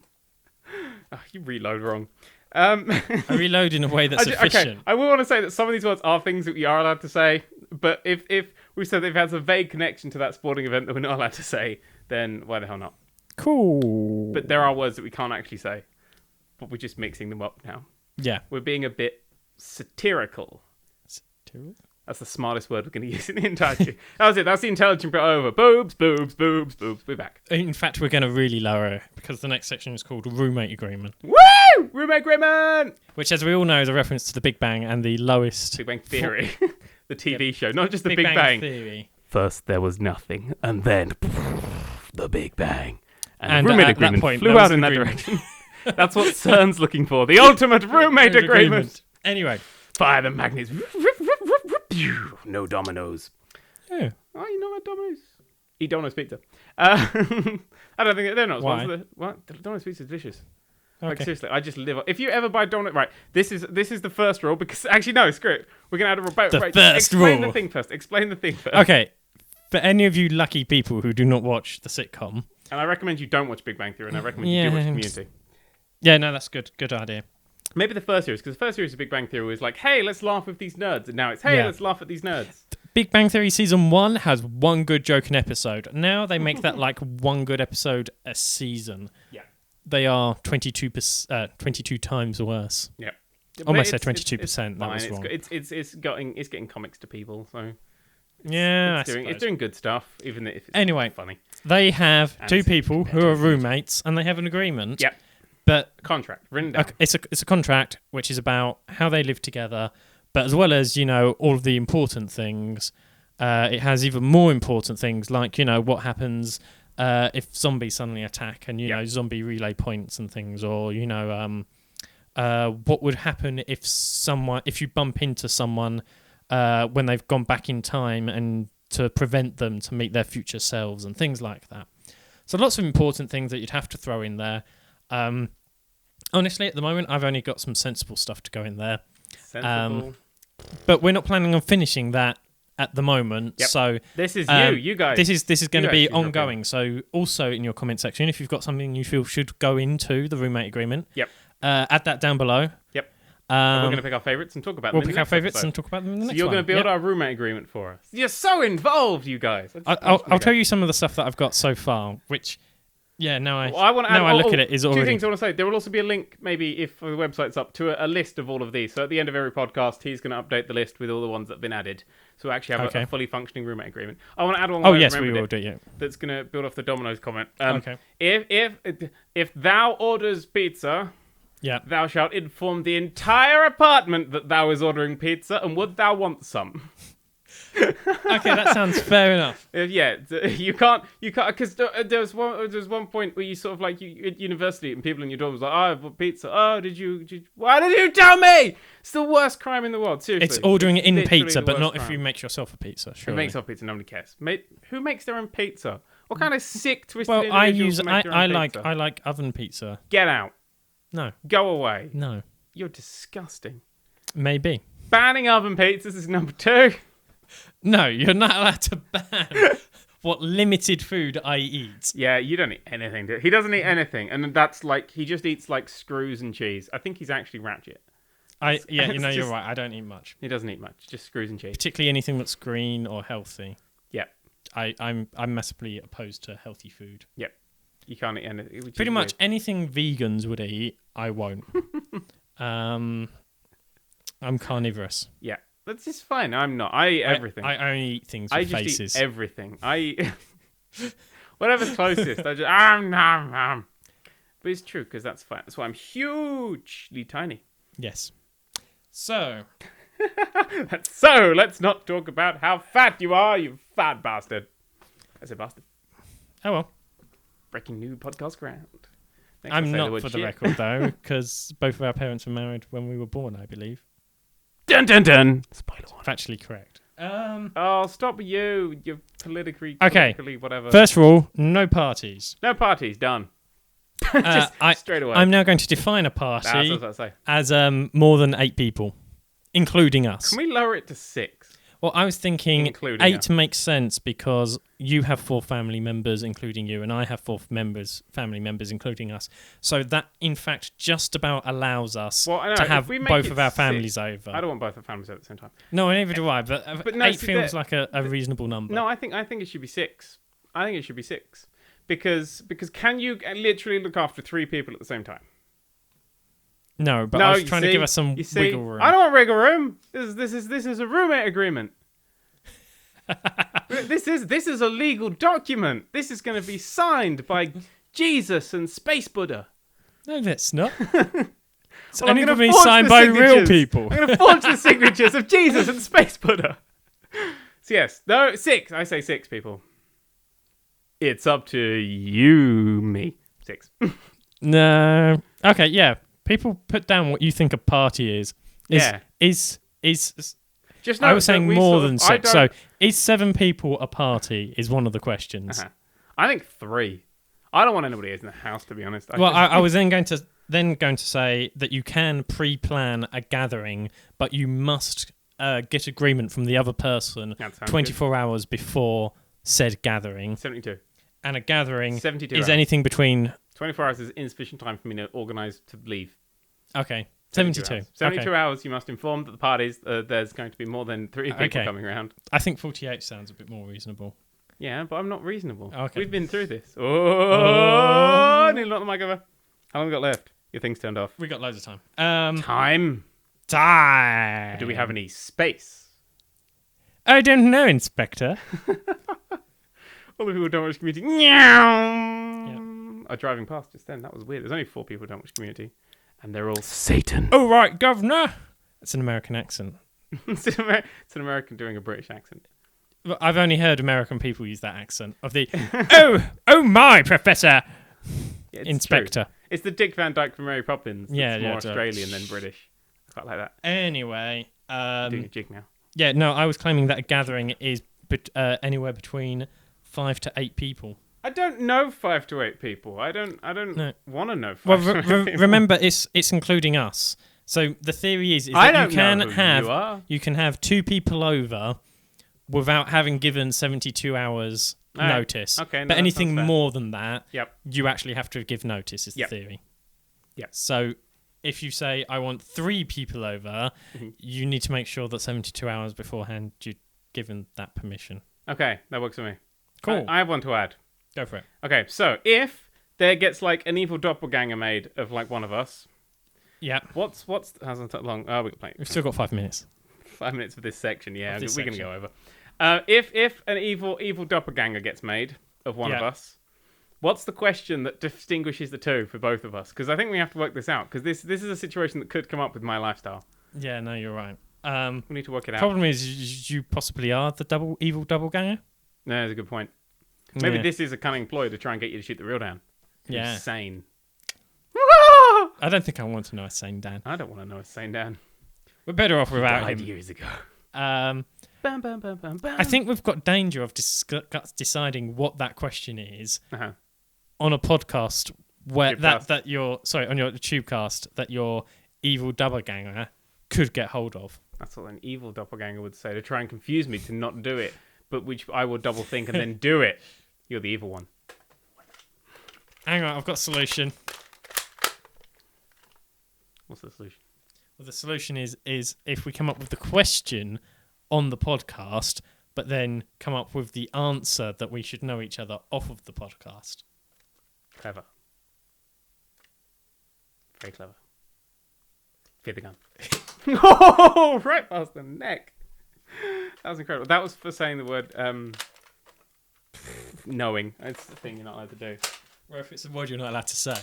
Oh, you reload wrong. I reload in a way that's efficient. Okay, I will want to say that some of these words are things that we are allowed to say, but if we said they've had a vague connection to that sporting event that we're not allowed to say, then why the hell not? Cool. But there are words that we can't actually say, but we're just mixing them up now. Yeah. We're being a bit satirical. Satirical? That's the smartest word we're going to use in the entire show. That was it. That's the intelligent bit over. Boobs, boobs, boobs, boobs. We're back. In fact, we're going to really lower it because the next section is called Roommate Agreement. Woo! Roommate Agreement! Which, as we all know, is a reference to the Big Bang and the lowest... Big Bang Theory. The TV show, not just the Big Bang. Theory. First there was nothing, and then the Big Bang. And the roommate at agreement that point, flew out in that direction. That's what CERN's looking for. The ultimate roommate agreement. Anyway. Fire the magnets. No dominoes. Yeah. Oh, you know that dominoes? Eat Domino's pizza. I don't think they're not. Why? What? Domino's pizza is delicious. Okay. Like seriously, I just live. If you ever buy Domino's, right? This is the first rule because actually no, screw it. We're gonna add a rule. Explain the thing first. Explain the thing first. Okay. For any of you lucky people who do not watch the sitcom, and I recommend you don't watch Big Bang Theory, and I recommend you do watch Community. Yeah, no, that's good. Good idea. Maybe the first series, because the first series of Big Bang Theory was like, hey, let's laugh with these nerds. And now it's, hey, let's laugh at these nerds. Big Bang Theory Season 1 has one good joke an episode. Now they make that like one good episode a season. Yeah. They are 22 times worse. Yeah. Almost said 22%. That was wrong. It's getting comics to people, so... It's doing good stuff, even if it's funny. They have two people who are roommates, and they have an agreement. Yep. But contract written down. It's a contract which is about how they live together, but as well as all of the important things, it has even more important things like you what happens if zombies suddenly attack and zombie relay points and things, or what would happen if you bump into someone when they've gone back in time and to prevent them to meet their future selves and things like that. So lots of important things that you'd have to throw in there. Honestly, at the moment, I've only got some sensible stuff to go in there. Sensible. But we're not planning on finishing that at the moment. Yep. So this is you guys. This is going to be ongoing. So also in your comment section, if you've got something you feel should go into the roommate agreement, add that down below. Yep. We're going to pick our favourites and talk about them. We'll pick our favourites and talk about them in the next one. So you're going to build our roommate agreement for us. You're so involved, you guys. I'll tell you some of the stuff that I've got so far, which... Yeah, I look at it is already... Two things I want to say. There will also be a link, maybe if the website's up, to a list of all of these. So at the end of every podcast, he's going to update the list with all the ones that have been added. So we actually have a fully functioning roommate agreement. I want to add one. Oh yes, we will do. Yeah. That's going to build off the Domino's comment. Okay. If thou orders pizza, Yeah. Thou shalt inform the entire apartment that thou is ordering pizza, and would thou want some? Okay, that sounds fair enough. Yeah, you can't, because there's one point where you sort of like you at university and people in your dorm was like, oh, I want pizza. Oh, why did you tell me? It's the worst crime in the world. Seriously, It's ordering in literally pizza, the but worst not crime. if you make yourself a pizza. Who Surely. makes our pizza? Nobody cares. Who makes their own pizza? What kind of sick twisted Well, individuals make their own pizza? I like oven pizza. Get out. No. Go away. No. You're disgusting. Maybe. Banning oven pizzas is number 2. No, you're not allowed to ban what limited food I eat. Yeah, you don't eat anything. He doesn't eat anything, and that's like he just eats like screws and cheese. I think he's actually ratchet. You're right. I don't eat much. He doesn't eat much, just screws and cheese. Particularly anything that's green or healthy. Yeah. I'm massively opposed to healthy food. Yeah. You can't eat anything. Pretty much anything vegans would eat, I won't. I'm carnivorous. Yeah. That's just fine. I'm not. I eat everything. I only eat things with faces. Just eat everything. I eat whatever's closest. I just But it's true because that's fine. That's why I'm hugely tiny. Yes. So let's not talk about how fat you are, you fat bastard. I said bastard. Oh well. Breaking new podcast ground. I'm not for the record though, because both of our parents were married when we were born, I believe. Dun dun dun. Spoiler one. Factually correct. Oh, stop with you. You're politically whatever. First of all, no parties. No parties. Done. Straight away. I'm now going to define a party That's what I was say. as more than 8 people, including us. Can we lower it to 6? Well, I was thinking Including 8 makes sense because you have 4 family members, including you, and I have 4 family members, including us. So that, in fact, just about allows us to have both of our families over. I don't want both of our families over at the same time. No, neither do I, but no, 8 feels like a reasonable number. No, I think it should be 6. I think it should be 6. Because can you literally look after 3 people at the same time? No, but I was trying to give us some wiggle room. I don't want wiggle room. This is a roommate agreement. This is a legal document. This is going to be signed by Jesus and Space Buddha. No, that's not. It's Well, only going to be signed by real people. I'm going to forge the signatures of Jesus and Space Buddha. So yes, no, 6. I say 6 people. It's up to you, me. 6. No. Okay, yeah. People put down what you think a party is. Is just I was saying more than 6. So is 7 people a party is one of the questions. Uh-huh. I think 3. I don't want anybody else in the house, to be honest. I was then going to say that you can pre-plan a gathering, but you must get agreement from the other person 24 hours before said gathering. 72. And a gathering 72 is hours. anything between 24 hours is insufficient time for me to organise to leave. Okay. 72. 72 hours, you must inform that the parties, there's going to be more than 3 people coming around. I think 48 sounds a bit more reasonable. Yeah, but I'm not reasonable. Okay. We've been through this. Oh, nearly knocked the mic over. How long have we got left? Your thing's turned off. We got loads of time. Time. Do we have any space? I don't know, Inspector. All the people who don't watch Community are driving past just then. That was weird. There's only 4 people who don't watch Community. And they're all Satan. Oh, right, Governor. That's an American accent. It's an American doing a British accent. I've only heard American people use that accent of the, oh my, Professor Inspector. True. It's the Dick Van Dyke from Mary Poppins. It's more yeah, Australian than British. I quite like that. Anyway. Doing a jig now. Yeah, no, I was claiming that a gathering is anywhere between 5 to 8 people. I don't know 5 to 8 people. I don't want to know 5 to 8 people. Remember, it's including us. So the theory is that you can have 2 people over without having given 72 hours notice. Okay, no, but anything more than that, yep, you actually have to give notice, is the theory. Yep. So if you say, I want 3 people over, you need to make sure that 72 hours beforehand you've given that permission. Okay, that works for me. Cool. I have one to add. Go for it. Okay, so if there gets like an evil doppelganger made of like one of us. Yeah. What's hasn't that long? Oh, we got plenty. We've still got 5 minutes. 5 minutes for this section. Yeah, we're gonna go over. If an evil doppelganger gets made of one of us, What's the question that distinguishes the two for both of us? Because I think we have to work this out. Because this is a situation that could come up with my lifestyle. Yeah, no, you're right. We need to work it out. Problem is, you possibly are the evil double ganger. No, that's a good point. Maybe this is a cunning ploy to try and get you to shoot the real Dan. Yeah. Insane. I don't think I want to know a sane Dan. I don't want to know a sane Dan. We're better off without died him. years ago. Bam, bam, bam, bam. I think we've got danger of deciding what that question is on a podcast where that you're on your TubeCast that your evil doppelganger could get hold of. That's what an evil doppelganger would say to try and confuse me to not do it, but which I will double think and then do it. You're the evil one. Hang on, I've got a solution. What's the solution? Well, the solution is if we come up with the question on the podcast, but then come up with the answer that we should know each other off of the podcast. Clever. Very clever. Fear the gun. Oh, right past the neck. That was incredible. That was for saying the word knowing. It's the thing you're not allowed to do. Or if it's a word you're not allowed to say.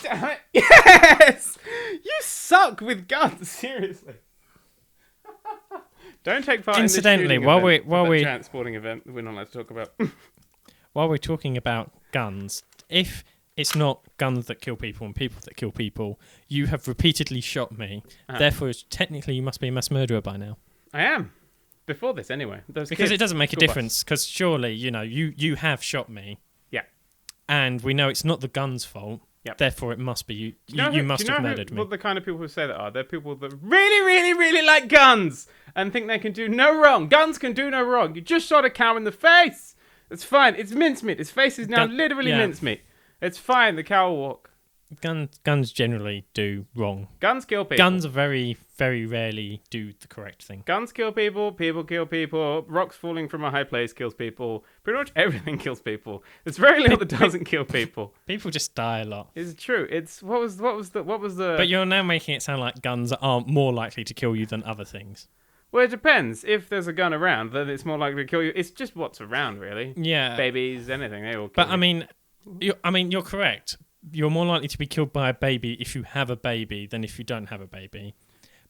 Damn it. Yes! You suck with guns, seriously. Don't take part Incidentally, in while we giant sporting event we're not allowed to talk about. While we're talking about guns, if it's not guns that kill people and people that kill people, you have repeatedly shot me. Therefore, technically, you must be a mass murderer by now. I am. Before this, anyway. Because it doesn't make a difference. Because surely, you have shot me. Yeah. And we know it's not the gun's fault. Yep. Therefore, it must be you. You must have murdered me. What the kind of people who say that are? They're people that really, really, really like guns and think they can do no wrong. Guns can do no wrong. You just shot a cow in the face. It's fine. It's mincemeat. His face is now literally mincemeat. It's fine. The cow will walk. Guns generally do wrong. Guns kill people. Guns very, very rarely do the correct thing. Guns kill people. People kill people. Rocks falling from a high place kills people. Pretty much everything kills people. There's very little that doesn't kill people. People just die a lot. It's true. It's what was the. But you're now making it sound like guns are more likely to kill you than other things. Well, it depends. If there's a gun around, then it's more likely to kill you. It's just what's around, really. Yeah. Babies, anything, they all kill But you. you're correct. You're more likely to be killed by a baby if you have a baby than if you don't have a baby.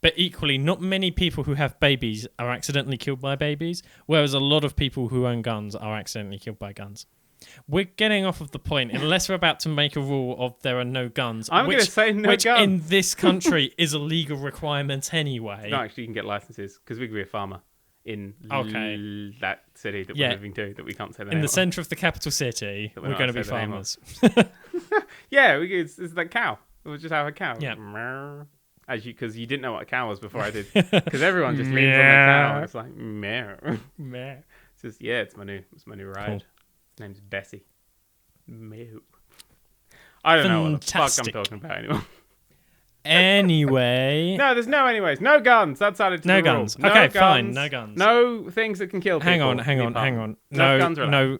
But equally, not many people who have babies are accidentally killed by babies, whereas a lot of people who own guns are accidentally killed by guns. We're getting off of the point, unless we're about to make a rule of there are no guns. I'm going to say no which guns. in this country is a legal requirement anyway. No, actually, you can get licenses, because we could be a farmer in that city that we're moving to, that we can't say the name in the of. centre of the capital city, we're going to be farmers. Yeah, it's that cow. We'll just have a cow. Yeah. Because you didn't know what a cow was before I did. Because everyone just leans on the cow. It's like, meow. Meow. It's just, it's my new ride. Cool. Name's Bessie. Meow. I don't know what the fuck I'm talking about anymore. Anyway. No, there's no anyways. No guns. That's added to no the guns. rule. Okay, no fine. guns. No guns. No things that can kill people. Hang on. No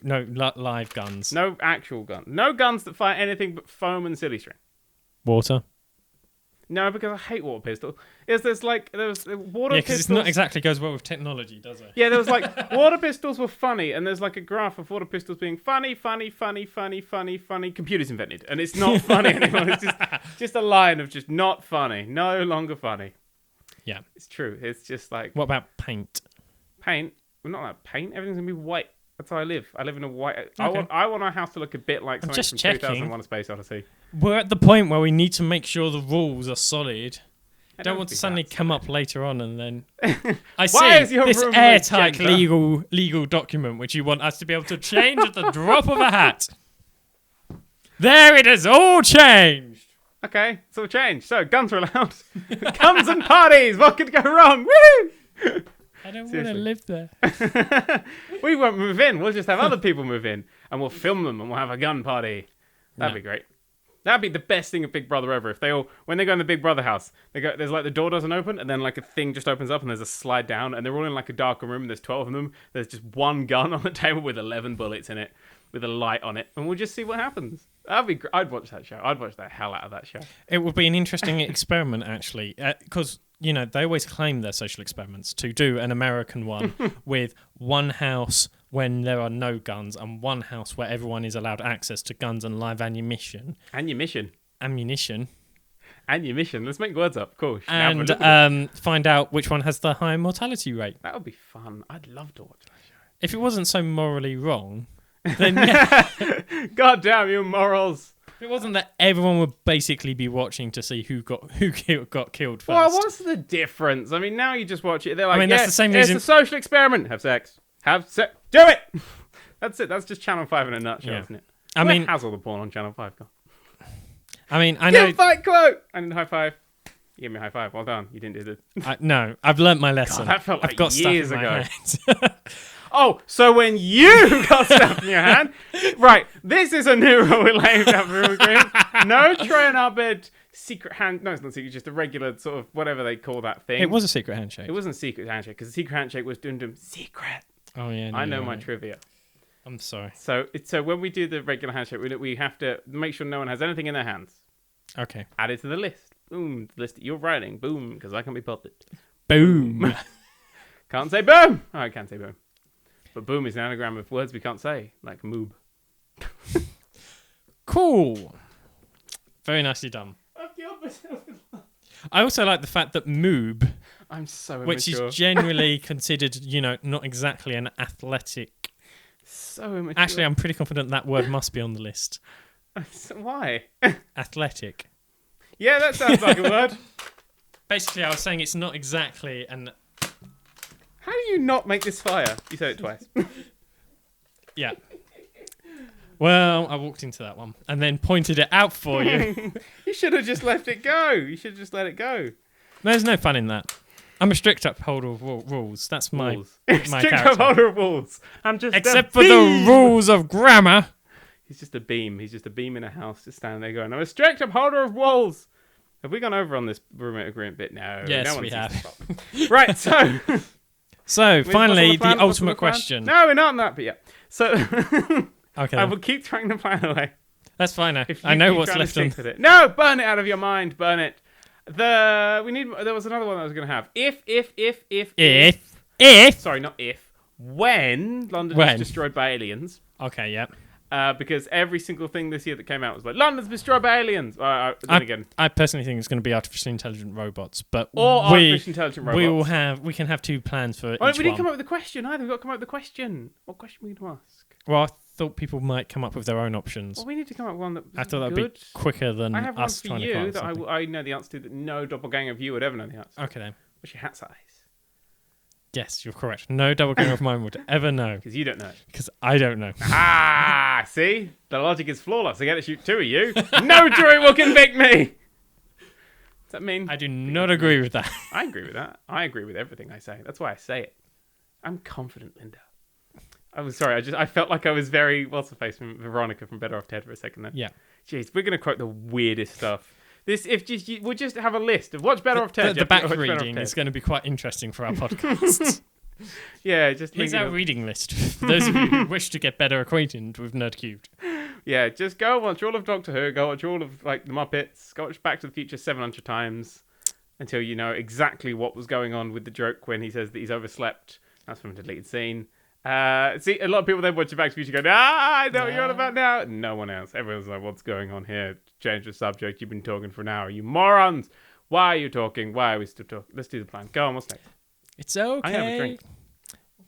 live guns. No actual guns. No guns that fire anything but foam and silly string. Water. No, because I hate water pistols. There was water pistols. Yeah, because it's not exactly goes well with technology, does it? Yeah, there was water pistols were funny, and there's a graph of water pistols being funny. Computers invented, and it's not funny anymore. It's just a line of just not funny, no longer funny. Yeah, it's true. It's just like, what about paint? Paint? We're not allowed paint. Everything's gonna be white. That's how I live. I live in a white. Okay. I want our house to look a bit like something from 2001: A Space Odyssey. We're at the point where we need to make sure the rules are solid. I don't want to suddenly come up later on and then I see this airtight legal document which you want us to be able to change at the drop of a hat. There it is, all changed. Okay, it's all changed. So guns are allowed. Guns and parties. What could go wrong? Woo! I don't want to live there. We won't move in. We'll just have other people move in, and we'll film them, and we'll have a gun party. That'd be great. That'd be the best thing of Big Brother ever. If when they go in the Big Brother house, there's the door doesn't open, and then a thing just opens up, and there's a slide down, and they're all in a darker room. And there's 12 of them. There's just one gun on the table with 11 bullets in it, with a light on it, and we'll just see what happens. That'd be great. I'd watch that show. I'd watch the hell out of that show. It would be an interesting experiment, actually, because they always claim their social experiments to do an American one with one house, when there are no guns and one house where everyone is allowed access to guns and live ammunition. Ammunition. Let's make words up. Cool. And find out which one has the higher mortality rate. That would be fun. I'd love to watch that show. If it wasn't so morally wrong, then yeah. God damn you, morals. If it wasn't that everyone would basically be watching to see who got killed first. Well, what's the difference? I mean, now you just watch it. They're like, that's the same reason. It's a social experiment. Have sex. Do it. That's it. That's just Channel 5 in a nutshell, isn't it? Where has all the porn on Channel 5 gone? I mean, I know. Fight quote. I need a high five. You give me a high five. Well done. You didn't do this. No, I've learnt my lesson. God, that felt like I've got years stuff in ago. my hands. Oh, so when you got stuff in your hand, right? This is a new rule we're laying down for agreement. No tray in our bed. Secret hand. No, it's not secret. Just a regular sort of whatever they call that thing. It was a secret handshake. It wasn't a secret handshake because the secret handshake was doing secret. Oh yeah, no, I know my trivia. I'm sorry. So when we do the regular handshake, we have to make sure no one has anything in their hands. Okay. Add it to the list. Boom. The list that you're writing. Boom. Because I can be bothered. Boom. Can't say boom. Oh, I can't say boom. But boom is an anagram of words we can't say, like moob. Cool. Very nicely done. I also like the fact that moob, I'm so immature. which is generally considered, not exactly an athletic. So immature. Actually, I'm pretty confident that word must be on the list. Why? Athletic. Yeah, that sounds like a word. Basically, I was saying it's not exactly an... How do you not make this fire? You said it twice. Yeah. Well, I walked into that one and then pointed it out for you. You should have just left it go. You should have just let it go. There's no fun in that. I'm a strict upholder of rules. That's my strict character. upholder of rules. I'm just Except for the rules of grammar. He's just a beam. He's just a beam in a house, just standing there going, I'm a strict upholder of walls. Have we gone over on this roommate agreement bit? No. Yes, no we have. Right, so... So, finally, the ultimate question. No, we're not on that, but yeah. So, okay. I will keep throwing the plan away. That's fine. I know what's left on it. No, burn it out of your mind. Burn it. There was another one that I was going to have. If. Sorry, not if. When London was destroyed by aliens. Okay, yeah. Because every single thing this year that came out was like, London's destroyed by aliens. I personally think it's going to be artificially intelligent robots, but artificial intelligent robots. We can have two plans for each we one. didn't come up with a question either. We've got to come up with a question. What question are we going to ask? Well, I thought people might come up with their own options. Well, we need to come up with one that I thought that would be quicker than I have us one trying for to come up you with that something. I know the answer to that no doppelganger of you would ever know the answer. Okay, then. What's your hat size? Yes, you're correct. No doppelganger of mine would ever know. Because you don't know. Because I don't know. See? The logic is flawless. I get to shoot two of you. No jury will convict me! Does that mean... I do not agree with that. I agree with that. I agree with everything I say. That's why I say it. I'm confident, Linda. I was sorry. I felt like I was very... What's the face from Veronica from Better Off Dead for a second then. Yeah. Jeez, we're going to quote the weirdest stuff. We'll just have a list of watch Better Off Ted. The back reading is going to be quite interesting for our podcast. Yeah, just here's our reading list for those of you who wish to get better acquainted with Nerd3. Yeah, just go watch all of Doctor Who, go watch all of the Muppets, go watch Back to the Future 700 times until you know exactly what was going on with the joke when he says that he's overslept. That's from a deleted scene. See, a lot of people then watch Back to the Future go, I know what you're on about now. No one else. Everyone's like, what's going on here? Change the subject. You've been talking for an hour. You morons. Why are you talking? Why are we still talking? Let's do the plan. Go on, what's next? It's okay. I have a drink.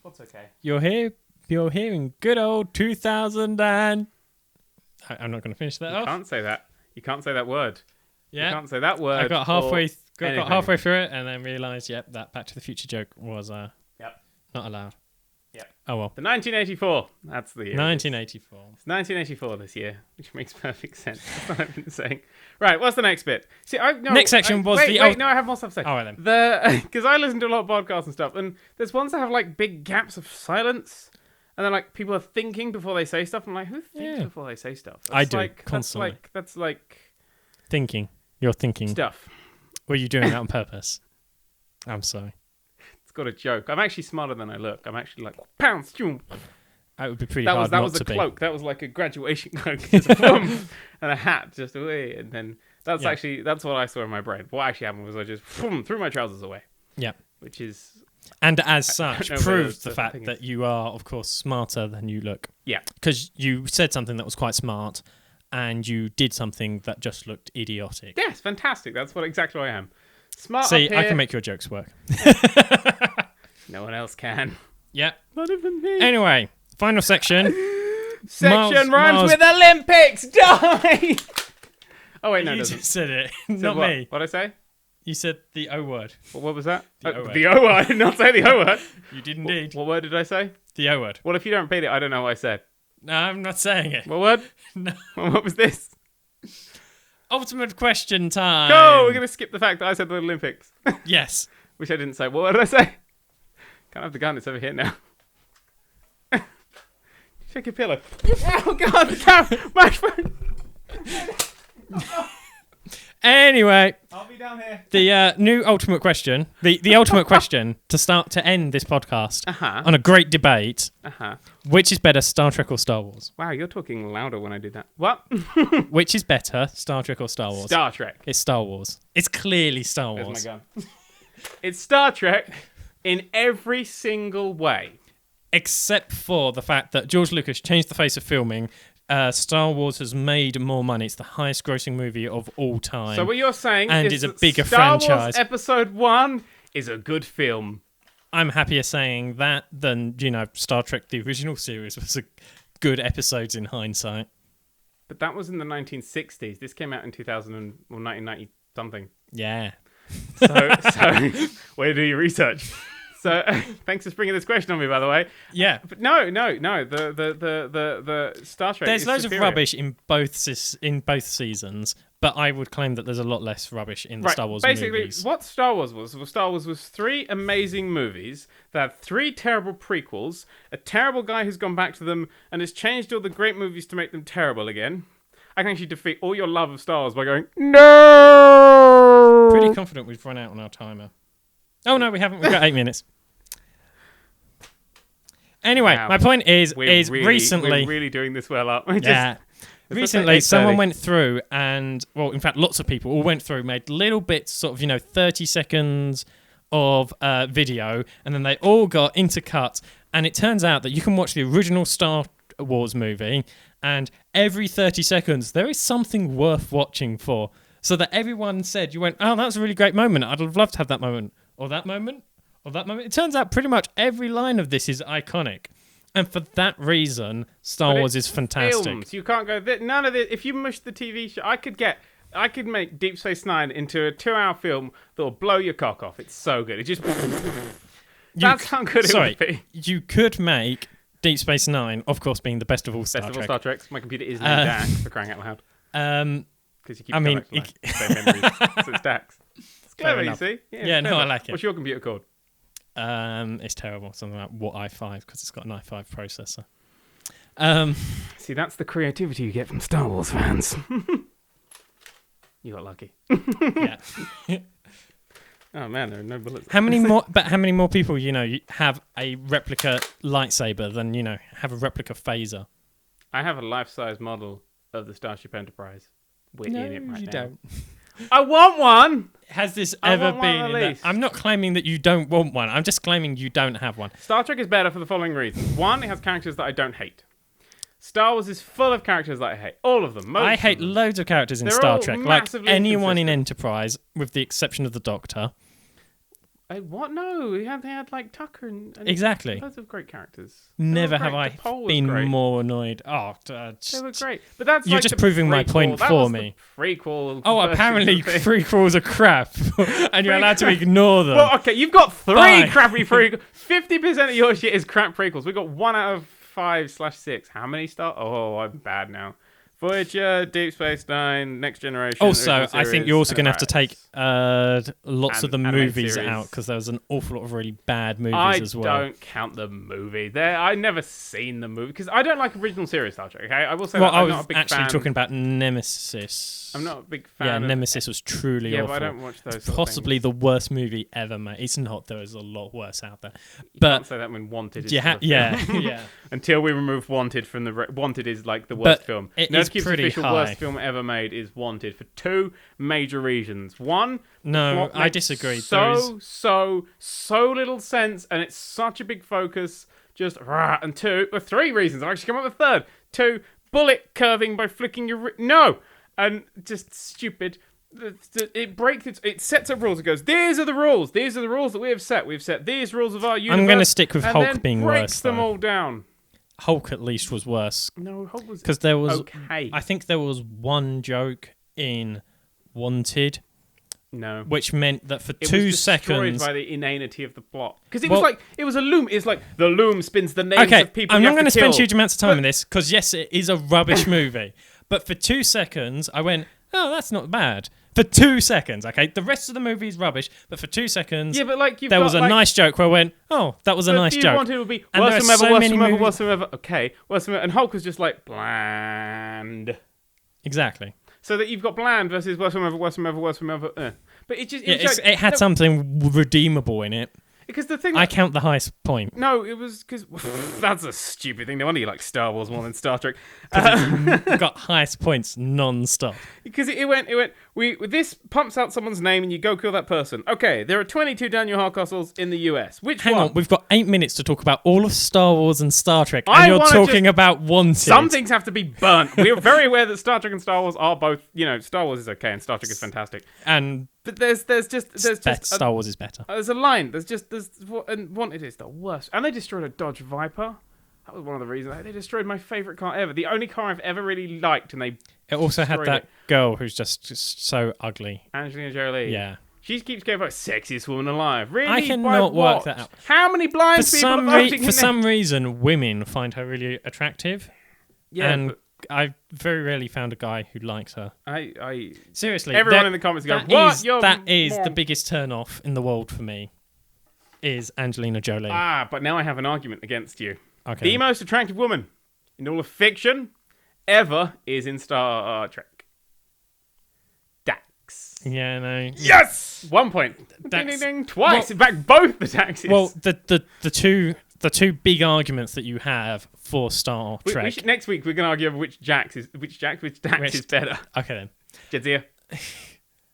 What's okay? You're hearing good old 2000 and... I'm not going to finish that off. You can't say that. You can't say that word. Yeah. You can't say that word. I got halfway through it and then realised, that Back to the Future joke was not allowed. Yeah. Oh well. The 1984. That's the year. 1984. It's 1984 this year, which makes perfect sense. That's what I've been saying. Right, what's the next bit? See, next section was the... Wait, no, I have more stuff to say. All right, then. Because I listen to a lot of podcasts and stuff, and there's ones that have, big gaps of silence, and then, people are thinking before they say stuff. I'm like, who thinks before they say stuff? I do, constantly. That's like... Thinking. You're thinking. Stuff. Were you doing that on purpose? I'm sorry. It's got a joke. I'm actually smarter than I look. I'm actually pounce, choom. That would be pretty hard not to be. That was a cloak. That was like a graduation cloak. Just a boom, and a hat just away. And then that's what I saw in my brain. What actually happened was I just threw my trousers away. Yeah. Which is And as such, proved the the fact thing that you are, of course, smarter than you look. Yeah. Because you said something that was quite smart, and you did something that just looked idiotic. Yes, fantastic. That's what exactly I am. Smart. See, up here. I can make your jokes work. No one else can. Yeah. Not even me. Anyway, final section. Section rhymes Miles. with Olympics. Die. Oh wait, no, it You doesn't. just said it, Said not what? me. What'd I say? You said the O word. What was that? The O word. The O word. I did not say the O word. You did indeed. What word did I say? The O word. Well, if you don't repeat it, I don't know what I said. No, I'm not saying it. What word? No. What was this? Ultimate question time. Go! We're going to skip the fact that I said the Olympics. Yes. Which I didn't say. What did I say? Can't have the gun. It's over here now. Shake your pillow. Oh, God. My phone. Anyway, I'll be down here. the new ultimate question, the ultimate question to end this podcast Uh-huh. on a great debate, Uh-huh. which is better, Star Trek or Star Wars? Wow, you're talking louder when I do that. What? Which is better, Star Trek or Star Wars? Star Trek. It's Star Wars. It's clearly Star There's Wars. my gun. It's Star Trek in every single way. Except for the fact that George Lucas changed the face of filming. Star Wars has made more money. It's the highest grossing movie of all time. So what you're saying And is is a that bigger Star Wars franchise. Episode 1 is a good film. I'm happier saying that than, Star Trek, the original series, was a good episodes in hindsight. But that was in the 1960s. This came out in 2000 or 1990 something. Yeah. So way to do your research. So thanks for springing this question on me, by the way. Yeah. But no. The Star Trek. There's is loads superior. of rubbish in both seasons, but I would claim that there's a lot less rubbish in the Star Wars basically, movies. what Star Wars was Star Wars was 3 amazing movies that had 3 terrible prequels, a terrible guy who's gone back to them and has changed all the great movies to make them terrible again. I can actually defeat all your love of Star Wars by going, no! Pretty confident we've run out on our timer. Oh, no, we haven't. We've got 8 minutes. Anyway, Wow. my point is recently... We're really doing this well up. Recently, someone went through and, well, in fact, lots of people all went through, made little bits, sort of, 30 seconds of video, and then they all got intercut. And it turns out that you can watch the original Star Wars movie, and every 30 seconds, there is something worth watching for. So that everyone said, you went, oh, that's a really great moment. I'd have loved to have that moment. Or that moment. Or that moment. It turns out pretty much every line of this is iconic. And for that reason, Star Wars is fantastic. Films. You can't go... None of it... If you mush the TV show... I could make Deep Space Nine into a 2-hour film that will blow your cock off. It's so good. It just... That's how good it would be. You could make Deep Space Nine, of course, being the best of all Star Trek. Best of all Star Treks. My computer is named Dax, for crying out loud. Because you keep coming back to the same memories. So it's Dax. It's clever, you see? Yeah, no, I like it. What's your computer called? It's terrible. Something like What i5, because it's got an i5 processor. See, that's the creativity you get from Star Wars fans. You got lucky. Yeah. Oh man, there are no bullets. How many more people, you have a replica lightsaber than, have a replica phaser? I have a life-size model of the Starship Enterprise. We're in it right you now. don't. I want one! Has this I ever want one been at in that? least. I'm not claiming that you don't want one. I'm just claiming you don't have one. Star Trek is better for the following reasons. One, it has characters that I don't hate. Star Wars is full of characters that I hate. All of them. I hate loads of characters in They're Star all Trek. Like massively anyone in inconsistent. Enterprise, with the exception of the Doctor. What? No, they had like Tucker and Exactly. loads of great characters. Never They were have great. I T'Pol was been great. more annoyed. Oh, They were great. But that's You're like just the proving my prequel. point That for was me. The prequel. Oh, version apparently of the thing. prequels are crap, and you're allowed to ignore them. Well, okay, you've got 3 Fine. crappy prequels. 50% of your shit is crap prequels. We got 1 out of 5/6. How many stars? Oh, I'm bad now. Voyager, Deep Space Nine, Next Generation. Also, original I think series, you're also going to have to Enterprise. take lots of the Animated movies series. out because there was an awful lot of really bad movies I as well. don't count the movie. I never seen the movie because I don't like original series Star Trek. Okay, I will say Well, that I I'm was not a big actually fan. talking about Nemesis. I'm not a big fan. Yeah, of, Nemesis was truly Yeah, awful. but I don't watch those. It's sort of possibly things. the worst movie ever made. It's not. There is a lot worse out there. You But can't say that when Wanted is. yeah, still a film. yeah. Until we remove Wanted from the Wanted is like the worst film. It Nerd GameCube's official worst film ever made is Wanted for 2 major reasons. One, no, I disagree. So little sense, and it's such a big focus. Just and 2, or 3 reasons. I actually come up with a third. 2, bullet curving by flicking your and just stupid. It breaks it sets up rules. It goes, these are the rules that we have set. We've set these rules of our universe. I'm going to stick with and Hulk then being breaks worse. them all down. Hulk at least was worse. No, Hulk was because there was. Okay. I think there was one joke in Wanted. No, which meant that for it 2 was seconds, by the inanity of the plot, because it was a loom. It's like the loom spins the names of people. I'm not going to spend huge amounts of time on this because yes, it is a rubbish movie. But for 2 seconds, I went, "Oh, that's not bad." For 2 seconds, okay. The rest of the movie is rubbish, but for 2 seconds, yeah. But like there was a nice joke where I went, "Oh, that was a nice joke." Wanted would be worse than ever. Okay, worse than ever. And Hulk was just like bland. Exactly. So that you've got bland versus worse than ever. But it just it had something redeemable in it. Because the thing I count the highest point. No, it was because that's a stupid thing. No wonder you like Star Wars more than Star Trek. It's got highest points non-stop. Because it went. This pumps out someone's name and you go kill that person. Okay, there are 22 Daniel Hardcastles in the US. Hang on, we've got 8 minutes to talk about all of Star Wars and Star Trek, and you're talking about Wanted. Some things have to be burnt. We're very aware that Star Trek and Star Wars are both. Star Wars is okay and Star Trek is fantastic. But there's just Star Wars is better. There's a line. And Wanted is the worst. And they destroyed a Dodge Viper. That was one of the reasons. They destroyed my favourite car ever. The only car I've ever really liked, and it also had that girl who's just so ugly. Angelina Jolie. Yeah. She keeps going about sexiest woman alive. Really? I cannot work that out. How many blind people are voting for some reason, women find her really attractive. Yeah. And I've very rarely found a guy who likes her. Seriously. Everyone in the comments go, what? That is the biggest turn-off in the world for me, is Angelina Jolie. But now I have an argument against you. Okay. The most attractive woman in all of fiction ever is in Star Trek. Dax. Yeah, no. Yes! 1 point. Ding, ding, ding. Twice. In fact, both the Daxes. Well, the two big arguments that you have for Star Trek. Next week we're going to argue over which Dax is better. Okay then. Jadzia.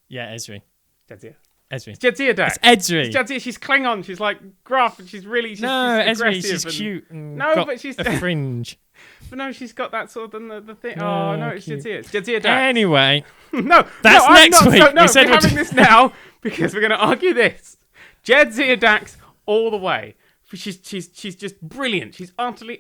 Yeah, Ezri. Jadzia. Ezri. It's Jadzia Dax. It's Ezri. It's Jadzia. She's Klingon. She's like gruff, and she's Ezri. She's cute. But she's a fringe. But no, she's got that sort of the thing. It's cute. Jadzia. It's Jadzia Dax. Anyway, that's next week. We're having this now because we're going to argue this. Jadzia Dax all the way. She's just brilliant. She's utterly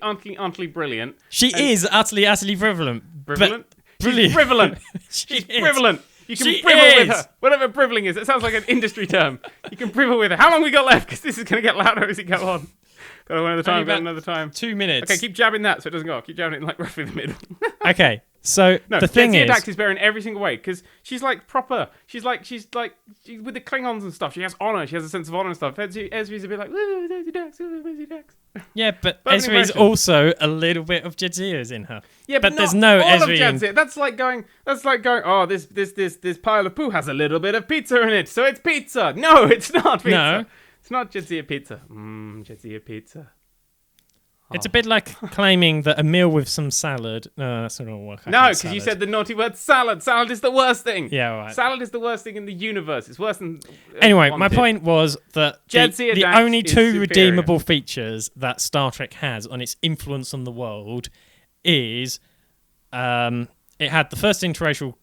brilliant. She is utterly brilliant. Brilliant. Brilliant. She's frivolent. She's frivolent. You can privel with her. Whatever priviling is. It sounds like an industry term. You can privel with her. How long we got left? Because this is going to get louder as it go on. Got another time. 2 minutes. Okay, keep jabbing that so it doesn't go off. Keep jabbing it like roughly the middle. Okay, so the thing is, Dax is better in every single way because she's like proper. She's like with the Klingons and stuff. She has honor. She has a sense of honor and stuff. Ezri's a bit like Daxy Dax. Yeah, but Ezri's also a little bit of Jadzia's in her. Yeah, but there's no all Ezri of Jadzia. That's like going. Oh, this pile of poo has a little bit of pizza in it, so it's pizza. No, it's not pizza. No. It's not Jadzia pizza. Jadzia pizza. It's a bit like claiming that a meal with some salad. No, that's not going to work. No, because you said the naughty word salad. Salad is the worst thing. Yeah, all right. Salad is the worst thing in the universe. It's worse than. Anyway, my point was that the only two superior. redeemable features that Star Trek has on its influence on the world is it had the first interracial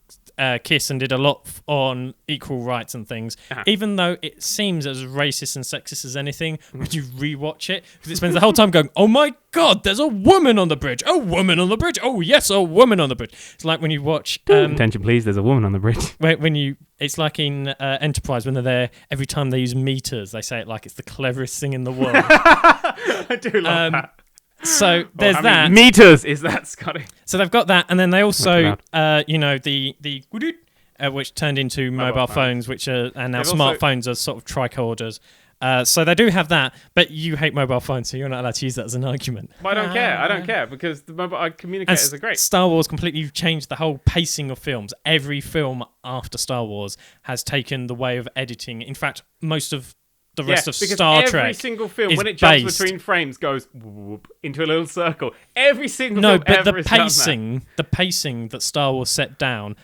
kiss and did a lot on equal rights and things, even though it seems as racist and sexist as anything when you rewatch it, because it spends the whole time going, oh my god, there's a woman on the bridge, oh yes, a woman on the bridge. It's like when you watch attention please, there's a woman on the bridge. It's like in Enterprise when they're there, every time they use meters they say it like it's the cleverest thing in the world. I do love that. So there's that. Meters is that, Scotty? So they've got that, and then they also, the which turned into mobile phones, which are and now smartphones are sort of tricorders. So they do have that, but you hate mobile phones, so you're not allowed to use that as an argument. But I don't care. I don't care because the mobile communicators are great. Star Wars completely changed the whole pacing of films. Every film after Star Wars has taken the way of editing. In fact, most of the rest of because Star Trek. Every single film, is when it jumps based... between frames, goes whoop, into a little circle. Every single no, film but ever the pacing that Star Wars set down,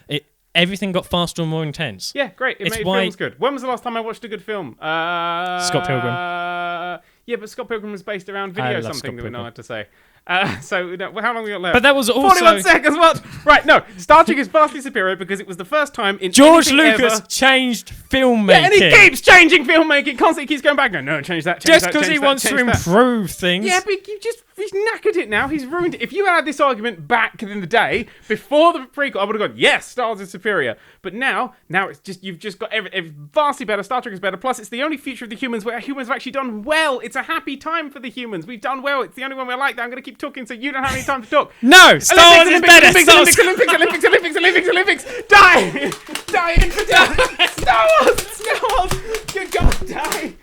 everything got faster and more intense. Yeah, great. It made films good. When was the last time I watched a good film? Scott Pilgrim. Yeah, but Scott Pilgrim was based around video something that we're not allowed to say. So, how long have we got left? But that was also... 41 seconds, what? Right, no. Star Trek is vastly superior because it was the first time in George Lucas changed filmmaking. Yeah, and he keeps changing filmmaking. Constantly keeps going back. No, change that, just because he wants to improve things. Yeah, but he's knackered it now. He's ruined it. If you had this argument back in the day, before the prequel, I would have gone, yes, Star Wars is superior. But now it's just, you've just got everything vastly better. Star Trek is better. Plus, it's the only future of the humans where humans have actually done well. It's a happy time for the humans. We've done well. It's the only one we're like that. I'm going to keep talking so you don't have any time to talk. No! Star Wars is better! Olympics! Die! Die! Star Wars! Good God, die!